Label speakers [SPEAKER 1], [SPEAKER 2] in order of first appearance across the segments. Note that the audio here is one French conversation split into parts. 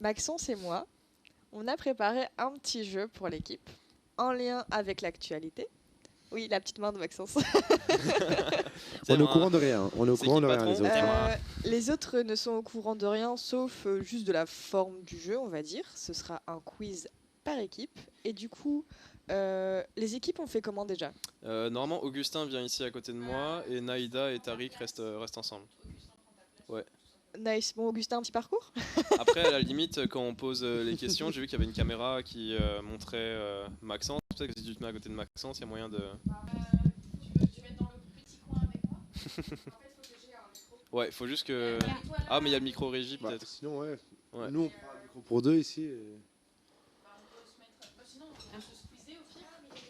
[SPEAKER 1] Maxence et moi, on a préparé un petit jeu pour l'équipe en lien avec l'actualité. Oui, la petite main de Maxence.
[SPEAKER 2] On est au courant de rien. On est au courant de rien, les autres.
[SPEAKER 1] Les autres ne sont au courant de rien, sauf juste de la forme du jeu, on va dire. Ce sera un quiz par équipe. Et du coup, les équipes ont fait comment déjà?
[SPEAKER 3] Normalement, Augustin vient ici à côté de moi et Naïda et Tariq restent ensemble. Ouais.
[SPEAKER 1] Nice. Bon, Augustin, un petit parcours?
[SPEAKER 3] Après, à la limite, quand on pose les questions, j'ai vu qu'il y avait une caméra qui montrait Maxence. Peut-être que si tu te mets à côté de Maxence, il y a moyen de...
[SPEAKER 4] Tu veux être dans le petit coin avec moi? En fait, il faut que j'ai un micro.
[SPEAKER 3] Ouais, il faut juste que... Ah, mais il y a le micro-régie peut-être.
[SPEAKER 2] Sinon, ouais. Nous, on prend un micro pour deux ici.
[SPEAKER 4] Sinon, on peut se squeezer au pire.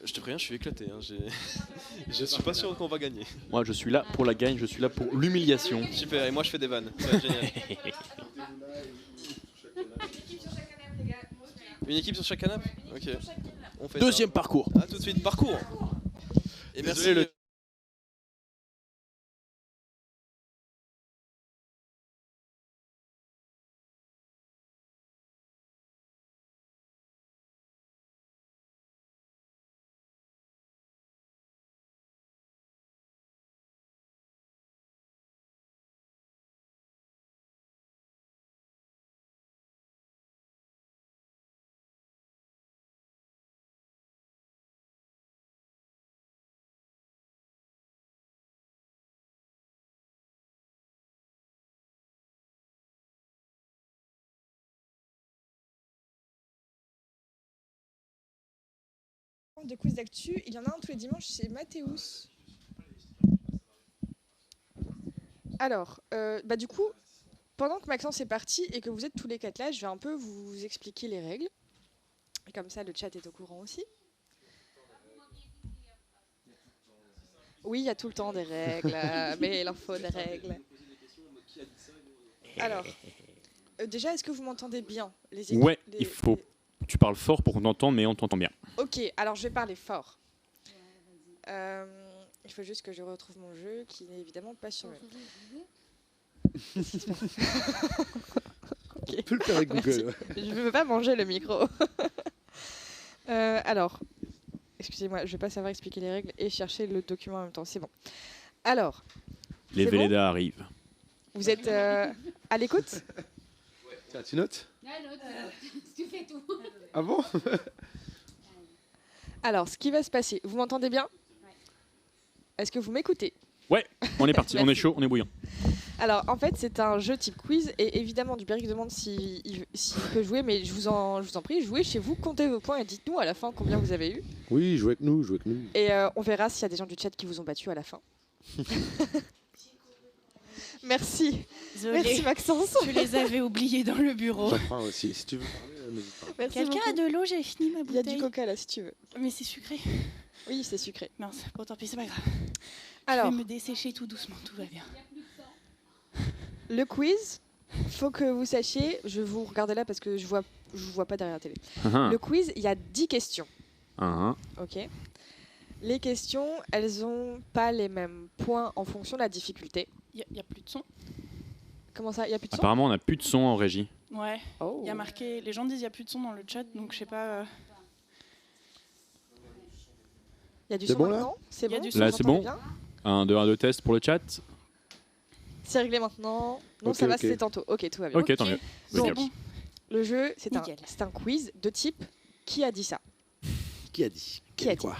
[SPEAKER 3] Je te préviens, je suis éclaté. Hein. Je suis pas sûr qu'on va gagner.
[SPEAKER 5] Moi, je suis là pour la gagne, je suis là pour l'humiliation.
[SPEAKER 3] Super, et moi je fais des vannes. Ça va être génial. Une équipe sur chaque canapé? Ok. On fait
[SPEAKER 5] Deuxième
[SPEAKER 3] ça.
[SPEAKER 5] parcours.
[SPEAKER 3] À tout de suite, parcours. Et merci.
[SPEAKER 5] Désolé,
[SPEAKER 1] De quiz d'actu, il y en a un tous les dimanches, c'est Mathéus. Alors, du coup, pendant que Maxence est parti et que vous êtes tous les quatre là, je vais un peu vous expliquer les règles. Et comme ça, le chat est au courant aussi. Oui, il y a tout le temps des règles, mais il en faut des règles. Alors, déjà, est-ce que vous m'entendez bien les équipes,
[SPEAKER 5] Ouais, il faut. Tu parles fort pour qu'on t'entende, mais on t'entend bien.
[SPEAKER 1] Ok, alors je vais parler fort. Il faut juste que je retrouve mon jeu qui n'est évidemment pas sur le...
[SPEAKER 2] Okay. On peut le faire avec Google. Ouais.
[SPEAKER 1] Je ne veux pas manger le micro. Alors, excusez-moi, je ne vais pas savoir expliquer les règles et chercher le document en même temps. C'est bon. Alors,
[SPEAKER 5] les Vélédas arrivent.
[SPEAKER 1] Vous êtes à l'écoute?
[SPEAKER 2] Tiens, tu notes?
[SPEAKER 4] Tu fais tout.
[SPEAKER 2] Ah bon?
[SPEAKER 1] Alors, ce qui va se passer, vous m'entendez bien? Est-ce que vous m'écoutez?
[SPEAKER 5] Ouais, on est parti, on est chaud, on est bouillant.
[SPEAKER 1] Alors, en fait, c'est un jeu type quiz et évidemment, Dubéric demande s'il peut jouer, mais je vous en prie, jouez chez vous, comptez vos points et dites-nous à la fin combien vous avez eu.
[SPEAKER 2] Oui, jouez avec nous, jouez avec nous.
[SPEAKER 1] Et on verra s'il y a des gens du chat qui vous ont battu à la fin. Merci.
[SPEAKER 6] Désolée.
[SPEAKER 1] Merci Maxence.
[SPEAKER 6] Je les avais oubliés dans le bureau.
[SPEAKER 2] J'apprends aussi, si tu veux parler, n'hésite pas.
[SPEAKER 6] Quelqu'un a de l'eau? J'ai fini ma bouteille.
[SPEAKER 1] Il y a du coca là si tu veux.
[SPEAKER 6] Mais c'est sucré.
[SPEAKER 1] Oui, c'est sucré.
[SPEAKER 6] Mince, bon tant pis, c'est pas grave.
[SPEAKER 1] Alors,
[SPEAKER 6] je vais me dessécher tout doucement, tout va bien.
[SPEAKER 1] Le quiz, faut que vous sachiez, je vous regarde là parce que je vous vois pas derrière la télé. Le quiz, il y a 10 questions. Ok. Les questions, elles ont pas les mêmes points en fonction de la difficulté.
[SPEAKER 6] Il y a plus de son.
[SPEAKER 1] Comment ça, il y a plus de son?
[SPEAKER 5] Apparemment, on n'a plus de son en régie.
[SPEAKER 6] Ouais.
[SPEAKER 1] Oh.
[SPEAKER 6] Il y a marqué, les gens disent il y a plus de son dans le chat, donc je sais pas.
[SPEAKER 1] Il y a du
[SPEAKER 2] son
[SPEAKER 1] bon
[SPEAKER 2] maintenant?
[SPEAKER 1] C'est bon.
[SPEAKER 5] Là, c'est bon. 1, 2, 1, 2, test pour le chat.
[SPEAKER 1] C'est réglé maintenant. Non, ça va, c'était tantôt. Ok, tout va bien.
[SPEAKER 5] Ok, tant mieux.
[SPEAKER 1] Donc, le jeu, c'est un quiz de type qui a dit ça?
[SPEAKER 2] Qui a dit?
[SPEAKER 1] Qui a dit quoi?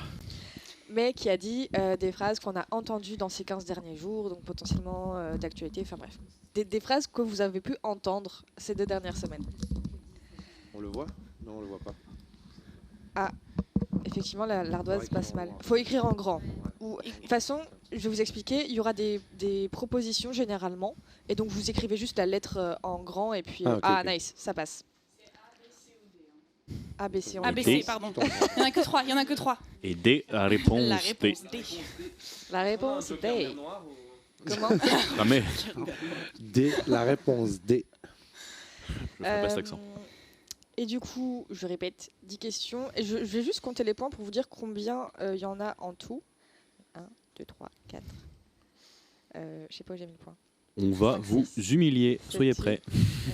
[SPEAKER 1] Mais qui a dit des phrases qu'on a entendues dans ces 15 derniers jours, donc potentiellement d'actualité, enfin bref. Des phrases que vous avez pu entendre ces 2 dernières semaines.
[SPEAKER 2] On le voit? Non, on le voit pas.
[SPEAKER 1] Ah, effectivement, l'ardoise passe mal. Faut écrire en grand. De toute façon, je vais vous expliquer, il y aura des propositions généralement, et donc vous écrivez juste la lettre en grand, et puis... okay. Nice, ça passe. ABC, on
[SPEAKER 6] ABC, pardon. Il y en a que 3.
[SPEAKER 5] Et D, la réponse,
[SPEAKER 6] la réponse D.
[SPEAKER 1] La réponse D. Comment?
[SPEAKER 5] Ah mais...
[SPEAKER 2] D, la réponse D.
[SPEAKER 5] Je ferai pas cet accent.
[SPEAKER 1] Et du coup, je répète, 10 questions. Et je vais juste compter les points pour vous dire combien il y en a en tout. 1, 2, 3, 4. Je sais pas où j'ai mis le point.
[SPEAKER 5] On va vous humilier. Soyez prêts.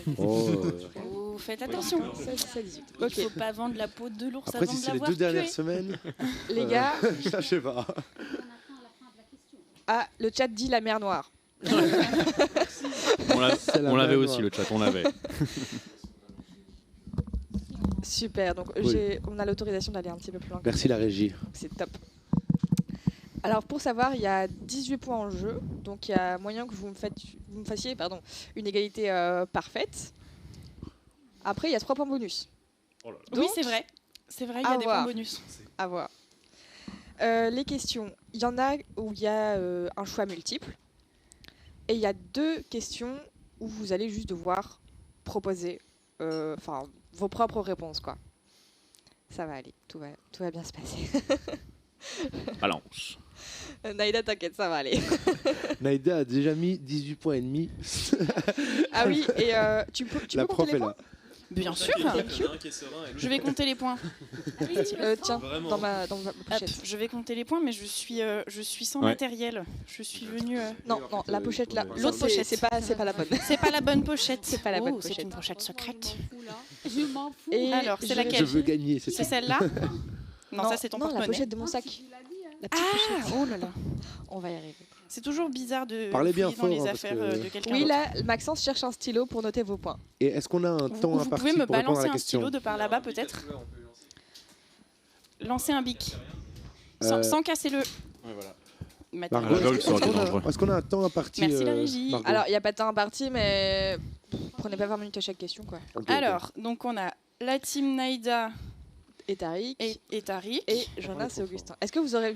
[SPEAKER 6] Vous faites attention.
[SPEAKER 1] 16, 17, 18.
[SPEAKER 6] Il
[SPEAKER 1] Ok,
[SPEAKER 6] faut pas vendre la peau de l'ours
[SPEAKER 2] Après,
[SPEAKER 6] avant
[SPEAKER 2] si
[SPEAKER 6] de
[SPEAKER 2] c'est les
[SPEAKER 6] l'avoir
[SPEAKER 2] 2 dernières
[SPEAKER 6] tué.
[SPEAKER 2] semaines,
[SPEAKER 1] les gars,
[SPEAKER 2] je sais pas.
[SPEAKER 1] ah, le chat dit la mer Noire.
[SPEAKER 5] On l'avait aussi, le chat, on l'avait.
[SPEAKER 1] Super, donc on a l'autorisation d'aller un petit peu plus loin.
[SPEAKER 2] Merci la régie.
[SPEAKER 1] Donc c'est top. Alors pour savoir, il y a 18 points en jeu, donc il y a moyen que vous me fassiez une égalité parfaite. Après, il y a 3 points bonus.
[SPEAKER 6] Oui,
[SPEAKER 1] Donc,
[SPEAKER 6] c'est vrai. C'est vrai, il y
[SPEAKER 1] à
[SPEAKER 6] a des points
[SPEAKER 1] voir.
[SPEAKER 6] bonus.
[SPEAKER 1] À voir. Les questions, il y en a où il y a un choix multiple. Et il y a 2 questions où vous allez juste devoir proposer vos propres réponses, quoi. Ça va aller, tout va bien se passer.
[SPEAKER 5] Balance.
[SPEAKER 1] Naïda, t'inquiète, ça va aller.
[SPEAKER 2] Naïda a déjà mis 18 points et demi.
[SPEAKER 1] Ah oui, et tu peux
[SPEAKER 2] La
[SPEAKER 1] compter
[SPEAKER 2] prof
[SPEAKER 1] les
[SPEAKER 2] est
[SPEAKER 1] points
[SPEAKER 2] là.
[SPEAKER 6] Bien sûr.
[SPEAKER 3] Il y en a un qui est serein et l'autre-
[SPEAKER 6] Je vais compter les points.
[SPEAKER 1] Tiens,
[SPEAKER 3] Vraiment.
[SPEAKER 1] dans ma
[SPEAKER 6] Hop,
[SPEAKER 1] pochette.
[SPEAKER 6] je vais compter les points, mais je suis sans
[SPEAKER 5] Ouais.
[SPEAKER 6] matériel. Je suis venue.
[SPEAKER 1] Non, la pochette là.
[SPEAKER 2] L'autre
[SPEAKER 1] L'autre
[SPEAKER 6] pochette.
[SPEAKER 1] c'est pas la bonne.
[SPEAKER 6] C'est pas la bonne pochette.
[SPEAKER 1] C'est pas la bonne
[SPEAKER 6] C'est
[SPEAKER 1] pochette.
[SPEAKER 6] une pochette secrète.
[SPEAKER 4] Je m'en fous.
[SPEAKER 1] Et
[SPEAKER 6] Alors, c'est
[SPEAKER 1] je-
[SPEAKER 6] laquelle
[SPEAKER 2] Je veux gagner, c'est
[SPEAKER 6] C'est
[SPEAKER 2] ça.
[SPEAKER 6] celle-là Non, ça c'est ton
[SPEAKER 1] non, la
[SPEAKER 6] porte-monnaie.
[SPEAKER 1] pochette de mon sac. La petite
[SPEAKER 6] Ah,
[SPEAKER 1] pochette.
[SPEAKER 6] oh là là.
[SPEAKER 1] On va y arriver.
[SPEAKER 6] C'est toujours bizarre de
[SPEAKER 2] Parlez bien
[SPEAKER 6] fouiller dans les
[SPEAKER 2] fort, hein, parce
[SPEAKER 6] affaires
[SPEAKER 2] que-
[SPEAKER 6] de quelqu'un
[SPEAKER 1] Oui,
[SPEAKER 6] d'autre.
[SPEAKER 1] là, Maxence cherche un stylo pour noter vos points.
[SPEAKER 2] Et est-ce qu'on a un temps
[SPEAKER 6] Vous
[SPEAKER 2] imparti
[SPEAKER 6] pouvez me
[SPEAKER 2] pour répondre à
[SPEAKER 6] balancer
[SPEAKER 2] la
[SPEAKER 6] un
[SPEAKER 2] question
[SPEAKER 6] stylo de par là-bas peut-être Lancer un bic.
[SPEAKER 2] Euh,
[SPEAKER 6] Sans casser le...
[SPEAKER 3] Ouais, voilà.
[SPEAKER 6] matériel.
[SPEAKER 2] Margot,
[SPEAKER 5] Margot,
[SPEAKER 2] est-ce
[SPEAKER 5] ça aurait été
[SPEAKER 2] qu'on a-
[SPEAKER 5] dangereux.
[SPEAKER 2] est-ce qu'on a un temps imparti
[SPEAKER 6] Merci, la régie.
[SPEAKER 2] Margot
[SPEAKER 1] Alors, il n'y a pas de temps imparti, mais prenez pas 20 minutes à chaque question, quoi.
[SPEAKER 2] Ok, ok.
[SPEAKER 6] Alors, donc on a la team Naïda
[SPEAKER 1] Et Tariq.
[SPEAKER 6] et Tariq.
[SPEAKER 1] Et Jonas et Augustin. Est-ce que vous avez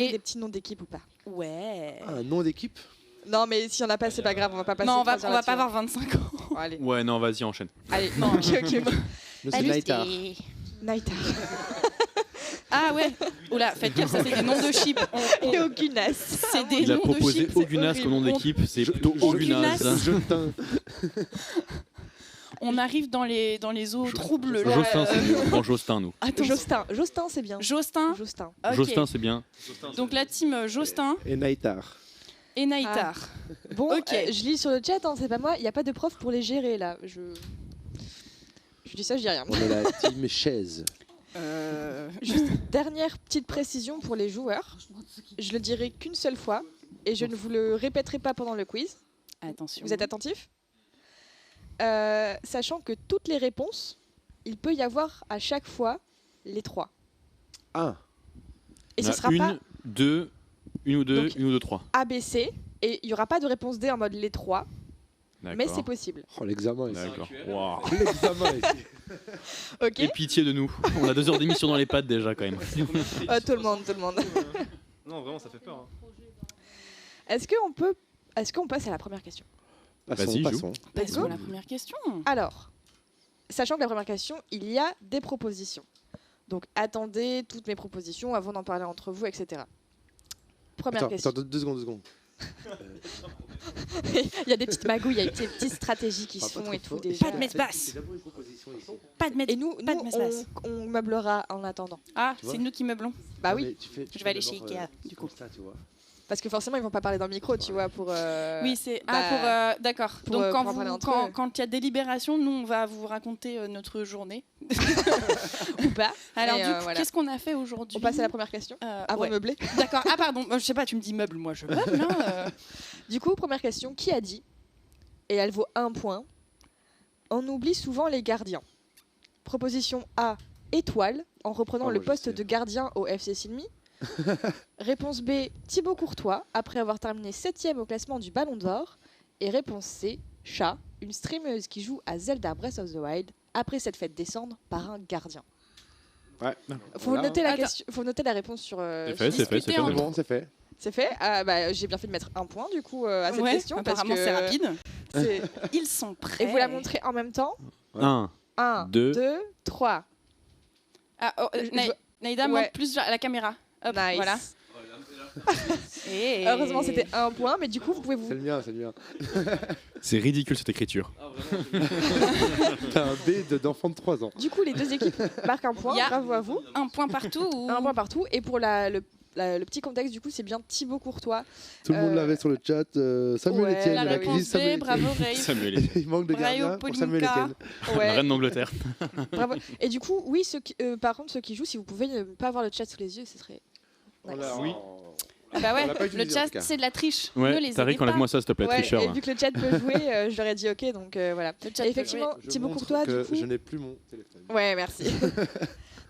[SPEAKER 6] Et-
[SPEAKER 1] des petits noms d'équipe ou pas?
[SPEAKER 6] Ouais.
[SPEAKER 2] Ah, un nom d'équipe.
[SPEAKER 1] Non, mais s'il n'y en a pas, c'est pas grave, on va pas passer.
[SPEAKER 6] Non, on va
[SPEAKER 1] 3 heures
[SPEAKER 6] pas
[SPEAKER 1] là-dessus.
[SPEAKER 6] avoir 25 ans.
[SPEAKER 1] Bon, allez,
[SPEAKER 5] Ouais, non, vas-y, enchaîne.
[SPEAKER 1] allez. Non, ok.
[SPEAKER 2] Nous, c'est Naïtar.
[SPEAKER 1] Naïta.
[SPEAKER 6] Ah ouais. Oula, faites gaffe, ça c'est des noms de chips.
[SPEAKER 1] Et Augunas.
[SPEAKER 6] C'est des
[SPEAKER 5] Il a
[SPEAKER 6] noms de
[SPEAKER 5] proposé
[SPEAKER 6] chips.
[SPEAKER 5] Ogunas comme nom d'équipe, c'est plutôt Ogunas.
[SPEAKER 2] Jotin.
[SPEAKER 6] On arrive dans les eaux troubles. là.
[SPEAKER 5] Jostin, c'est mieux. On prend Jostin, nous.
[SPEAKER 6] Attends,
[SPEAKER 1] Jostin, c'est bien.
[SPEAKER 6] Jostin.
[SPEAKER 1] Jostin.
[SPEAKER 6] Ok.
[SPEAKER 5] Jostin, c'est bien.
[SPEAKER 6] Donc la team Jostin
[SPEAKER 2] Et Naïtar.
[SPEAKER 6] et Naïtar.
[SPEAKER 1] Bon,
[SPEAKER 6] Ok.
[SPEAKER 1] je lis sur le chat, hein, c'est pas moi, il n'y a pas de prof pour les gérer là. Je dis ça, je dis rien.
[SPEAKER 2] On est la team chaise.
[SPEAKER 1] Juste dernière petite précision pour les joueurs. Je le dirai qu'une seule fois et je ne vous le répéterai pas pendant le quiz.
[SPEAKER 6] Attention.
[SPEAKER 1] Vous êtes attentifs? Sachant que toutes les réponses, il peut y avoir à chaque fois les 3.
[SPEAKER 2] Ah,
[SPEAKER 1] Et
[SPEAKER 5] Il y
[SPEAKER 1] ce
[SPEAKER 5] en a
[SPEAKER 1] sera pas
[SPEAKER 5] une ou deux,
[SPEAKER 1] Donc-
[SPEAKER 5] une ou deux, trois.
[SPEAKER 1] ABC et il n'y aura pas de réponse D en mode les 3, mais c'est possible.
[SPEAKER 2] oh, l'examen ici.
[SPEAKER 5] D'accord.
[SPEAKER 3] C'est un
[SPEAKER 5] Waouh.
[SPEAKER 2] L'examen ici.
[SPEAKER 1] Ok.
[SPEAKER 5] Et pitié de nous. On a 2 heures d'émission dans les pattes déjà quand même.
[SPEAKER 1] Tout le monde.
[SPEAKER 3] Non, vraiment, ça fait peur. Hein.
[SPEAKER 1] Est-ce qu'on passe à la première question?
[SPEAKER 5] Vas-y,
[SPEAKER 2] Passons.
[SPEAKER 6] Passons à la première question.
[SPEAKER 1] Alors, sachant que la première question, il y a des propositions. Donc attendez toutes mes propositions avant d'en parler entre vous, etc. Première question.
[SPEAKER 2] Attends, 2 secondes.
[SPEAKER 1] Il y a des petites magouilles, il y a des petites stratégies qui se font et tout déjà.
[SPEAKER 6] Pas de messe-basse. Pas de messe.
[SPEAKER 1] Et nous,
[SPEAKER 6] pas de messe-basse.
[SPEAKER 1] on meublera en attendant.
[SPEAKER 6] Ah,
[SPEAKER 2] vois
[SPEAKER 6] c'est nous qui meublons.
[SPEAKER 1] Bah oui,
[SPEAKER 6] Je vais aller chez Ikea, du coup.
[SPEAKER 2] Ça, tu vois.
[SPEAKER 1] parce que forcément ils vont pas parler dans le micro, tu vois, pour.
[SPEAKER 6] Oui, c'est d'accord.
[SPEAKER 1] pour,
[SPEAKER 6] Donc
[SPEAKER 1] pour en parler entre eux.
[SPEAKER 6] quand il y a délibération, nous on va vous raconter notre journée.
[SPEAKER 1] ou pas.
[SPEAKER 6] Alors
[SPEAKER 1] Et,
[SPEAKER 6] du coup,
[SPEAKER 1] voilà.
[SPEAKER 6] qu'est-ce qu'on a fait aujourd'hui?
[SPEAKER 1] On passe à la première question. Avant
[SPEAKER 6] ouais.
[SPEAKER 1] de meubler.
[SPEAKER 6] D'accord. Ah pardon, je sais pas, tu me dis meuble, moi je meuble. Hein,
[SPEAKER 1] Du coup, première question, qui a dit, et elle vaut 1 point, on oublie souvent les gardiens. Proposition A, étoile, en reprenant
[SPEAKER 2] Oh,
[SPEAKER 1] le
[SPEAKER 2] moi, je
[SPEAKER 1] poste
[SPEAKER 2] sais.
[SPEAKER 1] de gardien au FC Silmi. Réponse B, Thibaut Courtois, après avoir terminé 7e au classement du Ballon d'Or. Et réponse C, Chat, une streameuse qui joue à Zelda Breath of the Wild, après s'être fait descendre par un gardien.
[SPEAKER 2] Ouais.
[SPEAKER 1] Faut,
[SPEAKER 2] Voilà.
[SPEAKER 1] noter la
[SPEAKER 6] Attends.
[SPEAKER 1] question, faut noter la réponse sur...
[SPEAKER 5] C'est fait, c'est fait, c'est
[SPEAKER 6] discuter
[SPEAKER 5] fait.
[SPEAKER 6] en-
[SPEAKER 2] C'est bon, c'est fait.
[SPEAKER 1] C'est fait. Bah, j'ai bien fait de mettre 1 point du coup à cette
[SPEAKER 6] ouais,
[SPEAKER 1] question. Parce
[SPEAKER 6] apparemment
[SPEAKER 1] que
[SPEAKER 6] c'est rapide.
[SPEAKER 1] c'est-
[SPEAKER 6] Ils sont prêts.
[SPEAKER 1] Et vous la montrez en même temps.
[SPEAKER 5] 1.
[SPEAKER 1] 1,
[SPEAKER 5] Deux.
[SPEAKER 1] 2, 3.
[SPEAKER 6] Ah, oh, Naïda
[SPEAKER 1] Ouais.
[SPEAKER 6] monte plus à la caméra. Hop,
[SPEAKER 1] Nice.
[SPEAKER 6] voilà. Et...
[SPEAKER 1] Heureusement, c'était 1 point, mais du coup, vous pouvez vous.
[SPEAKER 2] C'est le mien.
[SPEAKER 5] C'est ridicule cette écriture.
[SPEAKER 3] Ah, vraiment,
[SPEAKER 2] T'as un B d'enfant de 3 ans.
[SPEAKER 1] Du coup, les deux équipes marquent 1 point.
[SPEAKER 6] Il y a-
[SPEAKER 1] Bravo à vous.
[SPEAKER 6] un point partout ou...
[SPEAKER 1] 1 point partout. Et pour le petit contexte, du coup, c'est bien Thibaut Courtois.
[SPEAKER 2] Tout le monde l'avait sur le chat. Samuel
[SPEAKER 1] Ouais,
[SPEAKER 2] Etienne,
[SPEAKER 6] La
[SPEAKER 1] bah oui.
[SPEAKER 6] réponse B, bravo Ray.
[SPEAKER 5] Samuel Etienne.
[SPEAKER 2] Il manque de gardien pour Samuel
[SPEAKER 6] Polinka.
[SPEAKER 2] Etienne.
[SPEAKER 1] Ouais,
[SPEAKER 5] Reine d'Angleterre.
[SPEAKER 1] bravo. Et du coup, oui, par contre, ceux qui jouent, si vous pouvez ne pas avoir le chat sous les yeux, ce serait. Nice.
[SPEAKER 5] Oui.
[SPEAKER 6] Ah bah ouais,
[SPEAKER 2] On l'a pas
[SPEAKER 6] le
[SPEAKER 2] utilisé, en
[SPEAKER 6] chat
[SPEAKER 2] tout cas.
[SPEAKER 6] c'est de la triche. Ne
[SPEAKER 5] Ouais,
[SPEAKER 6] les
[SPEAKER 5] Tariq,
[SPEAKER 6] aidez pas.
[SPEAKER 5] enlève-moi ça, s'il te plaît,
[SPEAKER 1] Ouais,
[SPEAKER 5] tricheur.
[SPEAKER 1] et
[SPEAKER 5] là.
[SPEAKER 1] vu que le chat peut jouer, je leur ai dit ok, donc voilà.
[SPEAKER 6] Le chat
[SPEAKER 1] Et
[SPEAKER 6] peut
[SPEAKER 1] effectivement,
[SPEAKER 2] Je
[SPEAKER 1] Thibaut
[SPEAKER 2] montre
[SPEAKER 1] Courtois,
[SPEAKER 2] que
[SPEAKER 1] du coup.
[SPEAKER 2] je n'ai plus mon téléphone.
[SPEAKER 1] Ouais, merci.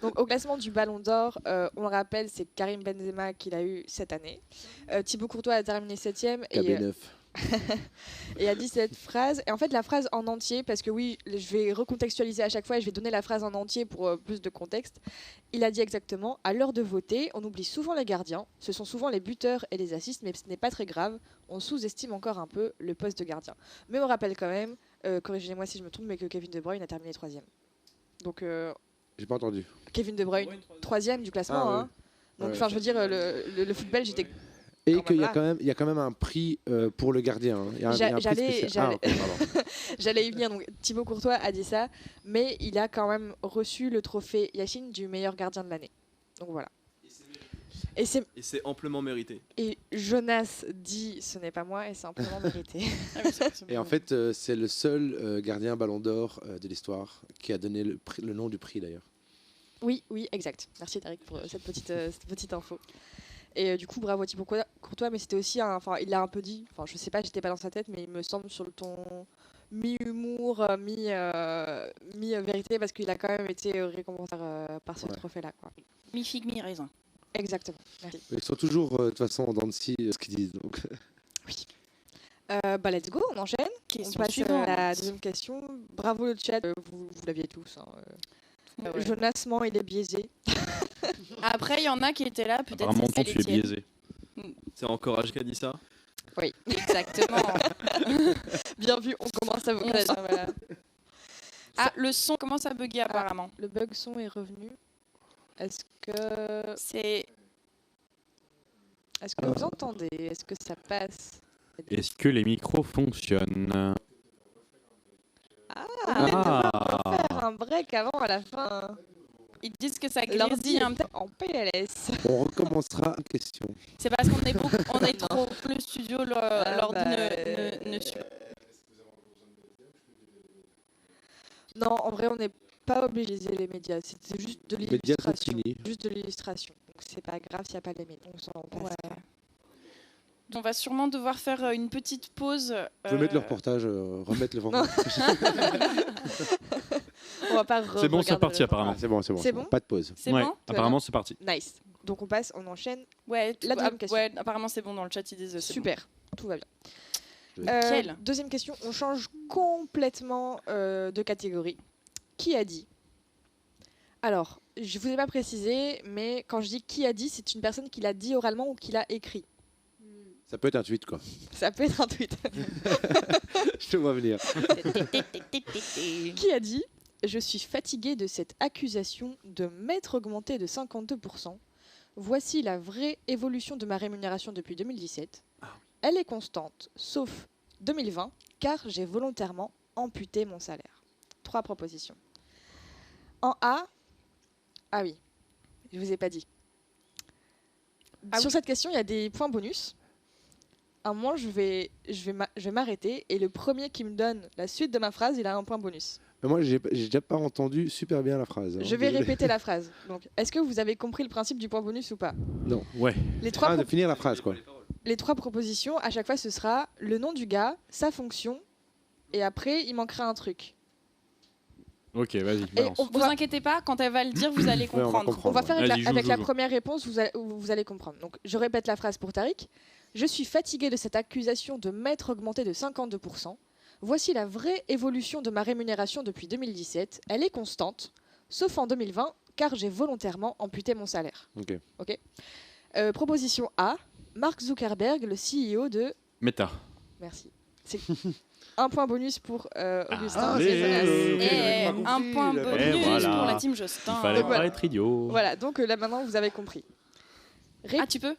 [SPEAKER 1] Donc, au classement du Ballon d'Or, on le rappelle, c'est Karim Benzema qui l'a eu cette année. Thibaut Courtois a terminé 7ème
[SPEAKER 2] KB9.
[SPEAKER 1] et a dit cette phrase. Et en fait, la phrase en entier, parce que oui, je vais recontextualiser à chaque fois et je vais donner la phrase en entier pour plus de contexte. Il a dit exactement: à l'heure de voter, on oublie souvent les gardiens. Ce sont souvent les buteurs et les assists, mais ce n'est pas très grave. On sous-estime encore un peu le poste de gardien. Mais on rappelle quand même, corrigez-moi si je me trompe, mais que Kevin De Bruyne a terminé 3ème. Donc,
[SPEAKER 2] J'ai pas entendu.
[SPEAKER 1] Kevin De Bruyne, 3ème du classement.
[SPEAKER 2] Ah, ouais.
[SPEAKER 1] Hein. Donc,
[SPEAKER 2] Ouais.
[SPEAKER 1] enfin, je veux dire, le football, j'étais.
[SPEAKER 2] Et
[SPEAKER 1] Quand
[SPEAKER 2] qu'il y
[SPEAKER 1] même
[SPEAKER 2] a il y a quand même un prix pour le gardien. Hein. Il y a un prix spécial. Ah, ok, pardon.
[SPEAKER 1] J'allais y venir. Donc, Thibaut Courtois a dit ça, mais il a quand même reçu le trophée Yachine du meilleur gardien de l'année. Donc voilà. Et
[SPEAKER 3] c'est amplement mérité.
[SPEAKER 1] Et Jonas dit ce n'est pas moi et c'est amplement mérité.
[SPEAKER 2] Et en fait, c'est le seul gardien Ballon d'Or de l'histoire qui a donné le nom du prix d'ailleurs.
[SPEAKER 1] Oui, exact. Merci Tariq pour cette petite info. Et du coup, bravo Thibaut Courtois, mais c'était aussi il l'a un peu dit, enfin je sais pas, j'étais pas dans sa tête, mais il me semble sur le ton mi-humour, mi-vérité, parce qu'il a quand même été récompensé par ce trophée-là. Quoi.
[SPEAKER 6] Mi-figue, mi-raisin.
[SPEAKER 1] Exactement, merci.
[SPEAKER 2] Ils sont toujours de toute façon en dents de scie ce qu'ils disent. Donc.
[SPEAKER 1] Let's go, on enchaîne.
[SPEAKER 6] Question
[SPEAKER 1] On passe
[SPEAKER 6] suivante.
[SPEAKER 1] à la deuxième question. Bravo le chat, vous l'aviez tous. Hein.
[SPEAKER 6] Ouais.
[SPEAKER 1] Jonas ment, il est biaisé.
[SPEAKER 6] Après, il y en a qui étaient là, peut-être.
[SPEAKER 5] Apparemment,
[SPEAKER 6] c'est
[SPEAKER 5] toi, tu es
[SPEAKER 6] Etienne.
[SPEAKER 5] biaisé.
[SPEAKER 3] C'est encore H qui a dit ça.
[SPEAKER 1] Oui,
[SPEAKER 6] Exactement.
[SPEAKER 1] bien vu, on commence à vous connaître. Voilà.
[SPEAKER 6] Ah, le son commence à bugger apparemment.
[SPEAKER 1] Le bug son est revenu. Est-ce que
[SPEAKER 6] C'est
[SPEAKER 1] vous entendez? Est-ce que ça passe?
[SPEAKER 5] Est-ce que les micros fonctionnent?
[SPEAKER 1] Faire un break avant à la fin.
[SPEAKER 6] Ils disent que ça
[SPEAKER 1] L'ordi
[SPEAKER 6] grésille un
[SPEAKER 1] est
[SPEAKER 6] peu.
[SPEAKER 1] en PLS.
[SPEAKER 2] On recommencera une question.
[SPEAKER 6] C'est parce qu'on est trop. Le studio, l'ordi ne suit.
[SPEAKER 1] Non, en vrai, on n'est pas obligé les médias. C'était juste de
[SPEAKER 2] Médias
[SPEAKER 1] l'illustration.
[SPEAKER 2] fini.
[SPEAKER 1] Juste de l'illustration. Donc c'est pas grave s'il n'y a pas les médias. On s'en passe.
[SPEAKER 6] Ouais. On va sûrement devoir faire une petite pause.
[SPEAKER 2] Je vais mettre le reportage, remettre le reportage.
[SPEAKER 1] On va pas
[SPEAKER 5] C'est bon, c'est reparti apparemment.
[SPEAKER 2] C'est bon.
[SPEAKER 1] C'est bon
[SPEAKER 2] Pas de pause.
[SPEAKER 6] C'est
[SPEAKER 5] Ouais,
[SPEAKER 6] bon
[SPEAKER 5] apparemment, c'est parti.
[SPEAKER 1] Nice. Donc on passe, on enchaîne.
[SPEAKER 6] Ouais,
[SPEAKER 1] La deuxième question.
[SPEAKER 6] ouais, apparemment c'est bon dans le chat, ils disent c'est
[SPEAKER 1] Super. Tout va bien.
[SPEAKER 6] Nickel.
[SPEAKER 1] Deuxième question. On change complètement de catégorie. Qui a dit? Alors, je vous ai pas précisé, mais quand je dis qui a dit, c'est une personne qui l'a dit oralement ou qui l'a écrit.
[SPEAKER 2] Ça peut être un tweet, quoi.
[SPEAKER 1] Ça peut être un tweet.
[SPEAKER 2] Je te vois venir.
[SPEAKER 6] bon.
[SPEAKER 1] Qui a dit: je suis fatigué de cette accusation de m'être augmenté de 52%. Voici la vraie évolution de ma rémunération depuis 2017. Elle est constante, sauf 2020, car j'ai volontairement amputé mon salaire. 3 propositions. En A, ah oui, je vous ai pas dit. Sur cette question, il y a des points bonus. À un moment, je vais m'arrêter et le premier qui me donne la suite de ma phrase, il a un point bonus.
[SPEAKER 2] Mais moi, j'ai déjà pas entendu super bien la phrase.
[SPEAKER 1] Je vais répéter la phrase. Donc, est-ce que vous avez compris le principe du point bonus ou pas?
[SPEAKER 2] Non.
[SPEAKER 5] Ouais.
[SPEAKER 1] Les 3
[SPEAKER 2] de finir la phrase, quoi.
[SPEAKER 1] les 3 propositions, à chaque fois, ce sera le nom du gars, sa fonction, et après, il manquera un truc.
[SPEAKER 5] Ok, vas-y,
[SPEAKER 1] Et
[SPEAKER 5] balance.
[SPEAKER 6] Vous inquiétez pas, quand elle va le dire, vous allez
[SPEAKER 2] Ouais, on va
[SPEAKER 6] comprendre.
[SPEAKER 1] On va faire
[SPEAKER 5] Vas-y, joue,
[SPEAKER 1] avec la
[SPEAKER 5] joue.
[SPEAKER 1] première réponse, vous allez comprendre. Donc, je répète la phrase pour Tariq. Je suis fatigué de cette accusation de m'être augmenté de 52%. Voici la vraie évolution de ma rémunération depuis 2017. Elle est constante, sauf en 2020, car j'ai volontairement amputé mon salaire.
[SPEAKER 2] Ok.
[SPEAKER 1] Proposition A. Mark Zuckerberg, le CEO de...
[SPEAKER 5] Meta.
[SPEAKER 1] Merci. C'est un point bonus pour Augustin.
[SPEAKER 5] allez,
[SPEAKER 1] et Jonas.
[SPEAKER 6] Et
[SPEAKER 2] ok,
[SPEAKER 6] un point
[SPEAKER 2] il a pas
[SPEAKER 6] bonus
[SPEAKER 5] compris. Voilà.
[SPEAKER 6] pour la team Justin.
[SPEAKER 5] Il fallait
[SPEAKER 1] Donc, voilà.
[SPEAKER 5] pas être idiot.
[SPEAKER 1] Voilà, donc là maintenant vous avez compris.
[SPEAKER 6] Ah, tu peux?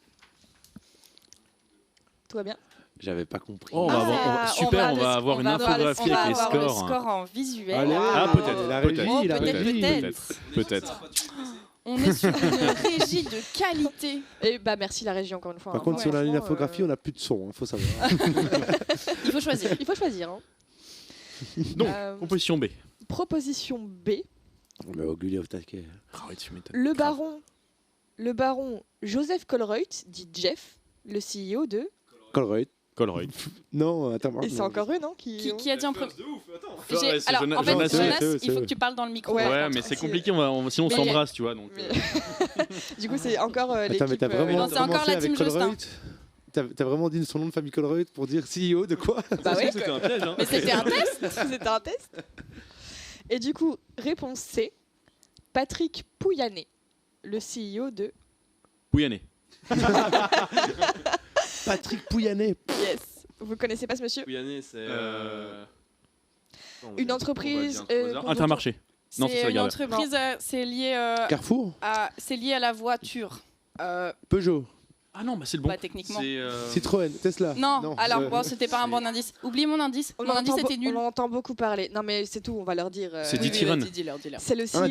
[SPEAKER 1] Tout va bien?
[SPEAKER 2] J'avais pas compris.
[SPEAKER 5] Oh, on va avoir, super, on va avoir une infographie avec les
[SPEAKER 6] On va avoir le
[SPEAKER 5] scores.
[SPEAKER 6] score en visuel.
[SPEAKER 2] Allez,
[SPEAKER 5] Ah, peut-être,
[SPEAKER 2] la
[SPEAKER 5] peut-être,
[SPEAKER 2] régie, la
[SPEAKER 6] peut-être,
[SPEAKER 2] régie.
[SPEAKER 6] peut-être.
[SPEAKER 5] Peut-être.
[SPEAKER 6] On est sur une régie de qualité.
[SPEAKER 1] Et bah merci la régie encore une fois.
[SPEAKER 2] Par contre, si on a une infographie, on n'a plus de son, faut savoir.
[SPEAKER 6] Il faut choisir.
[SPEAKER 1] Il faut choisir. Hein.
[SPEAKER 5] Donc, proposition B.
[SPEAKER 1] Proposition B.
[SPEAKER 2] Mais Augulie au taquet.
[SPEAKER 1] Le baron Joseph Colruyt, dit Jeff, le CEO de...
[SPEAKER 2] Colruyt. Non, attends.
[SPEAKER 1] Et c'est encore eux, non
[SPEAKER 6] qui a dit en premier.
[SPEAKER 5] Alors,
[SPEAKER 6] en fait, Jonas, il faut que tu parles dans le micro.
[SPEAKER 5] Ouais, mais c'est compliqué, sinon on s'embrasse, tu vois. Donc,
[SPEAKER 1] du coup, c'est encore l'équipe...
[SPEAKER 2] Attends, mais t'as vraiment
[SPEAKER 6] c'est encore la team Justin.
[SPEAKER 2] T'as vraiment dit son nom de famille Colruyt pour dire CEO de quoi?
[SPEAKER 1] Bah oui,
[SPEAKER 5] c'était un piège. Hein.
[SPEAKER 6] Mais c'était un test.
[SPEAKER 1] C'était un test. Et du coup, réponse C, Patrick Pouyanné, le CEO de...
[SPEAKER 5] Pouyanné.
[SPEAKER 2] Patrick Pouyanné.
[SPEAKER 1] Yes. Vous connaissez pas ce monsieur?
[SPEAKER 3] Pouyanné, c'est...
[SPEAKER 1] Une entreprise...
[SPEAKER 5] Intermarché. Non,
[SPEAKER 6] C'est une entreprise, c'est lié...
[SPEAKER 2] Carrefour.
[SPEAKER 6] C'est lié à la voiture.
[SPEAKER 2] Peugeot.
[SPEAKER 5] Ah non, bah c'est le bon.
[SPEAKER 6] Bah, techniquement.
[SPEAKER 2] Citroën, Tesla.
[SPEAKER 6] Non, alors bon, c'était pas un bon indice. Oublie mon indice. Mon indice était nul.
[SPEAKER 1] On en entend beaucoup parler. Non mais c'est tout, on va leur dire.
[SPEAKER 5] C'est D'Ieteren.
[SPEAKER 1] C'est le CEO.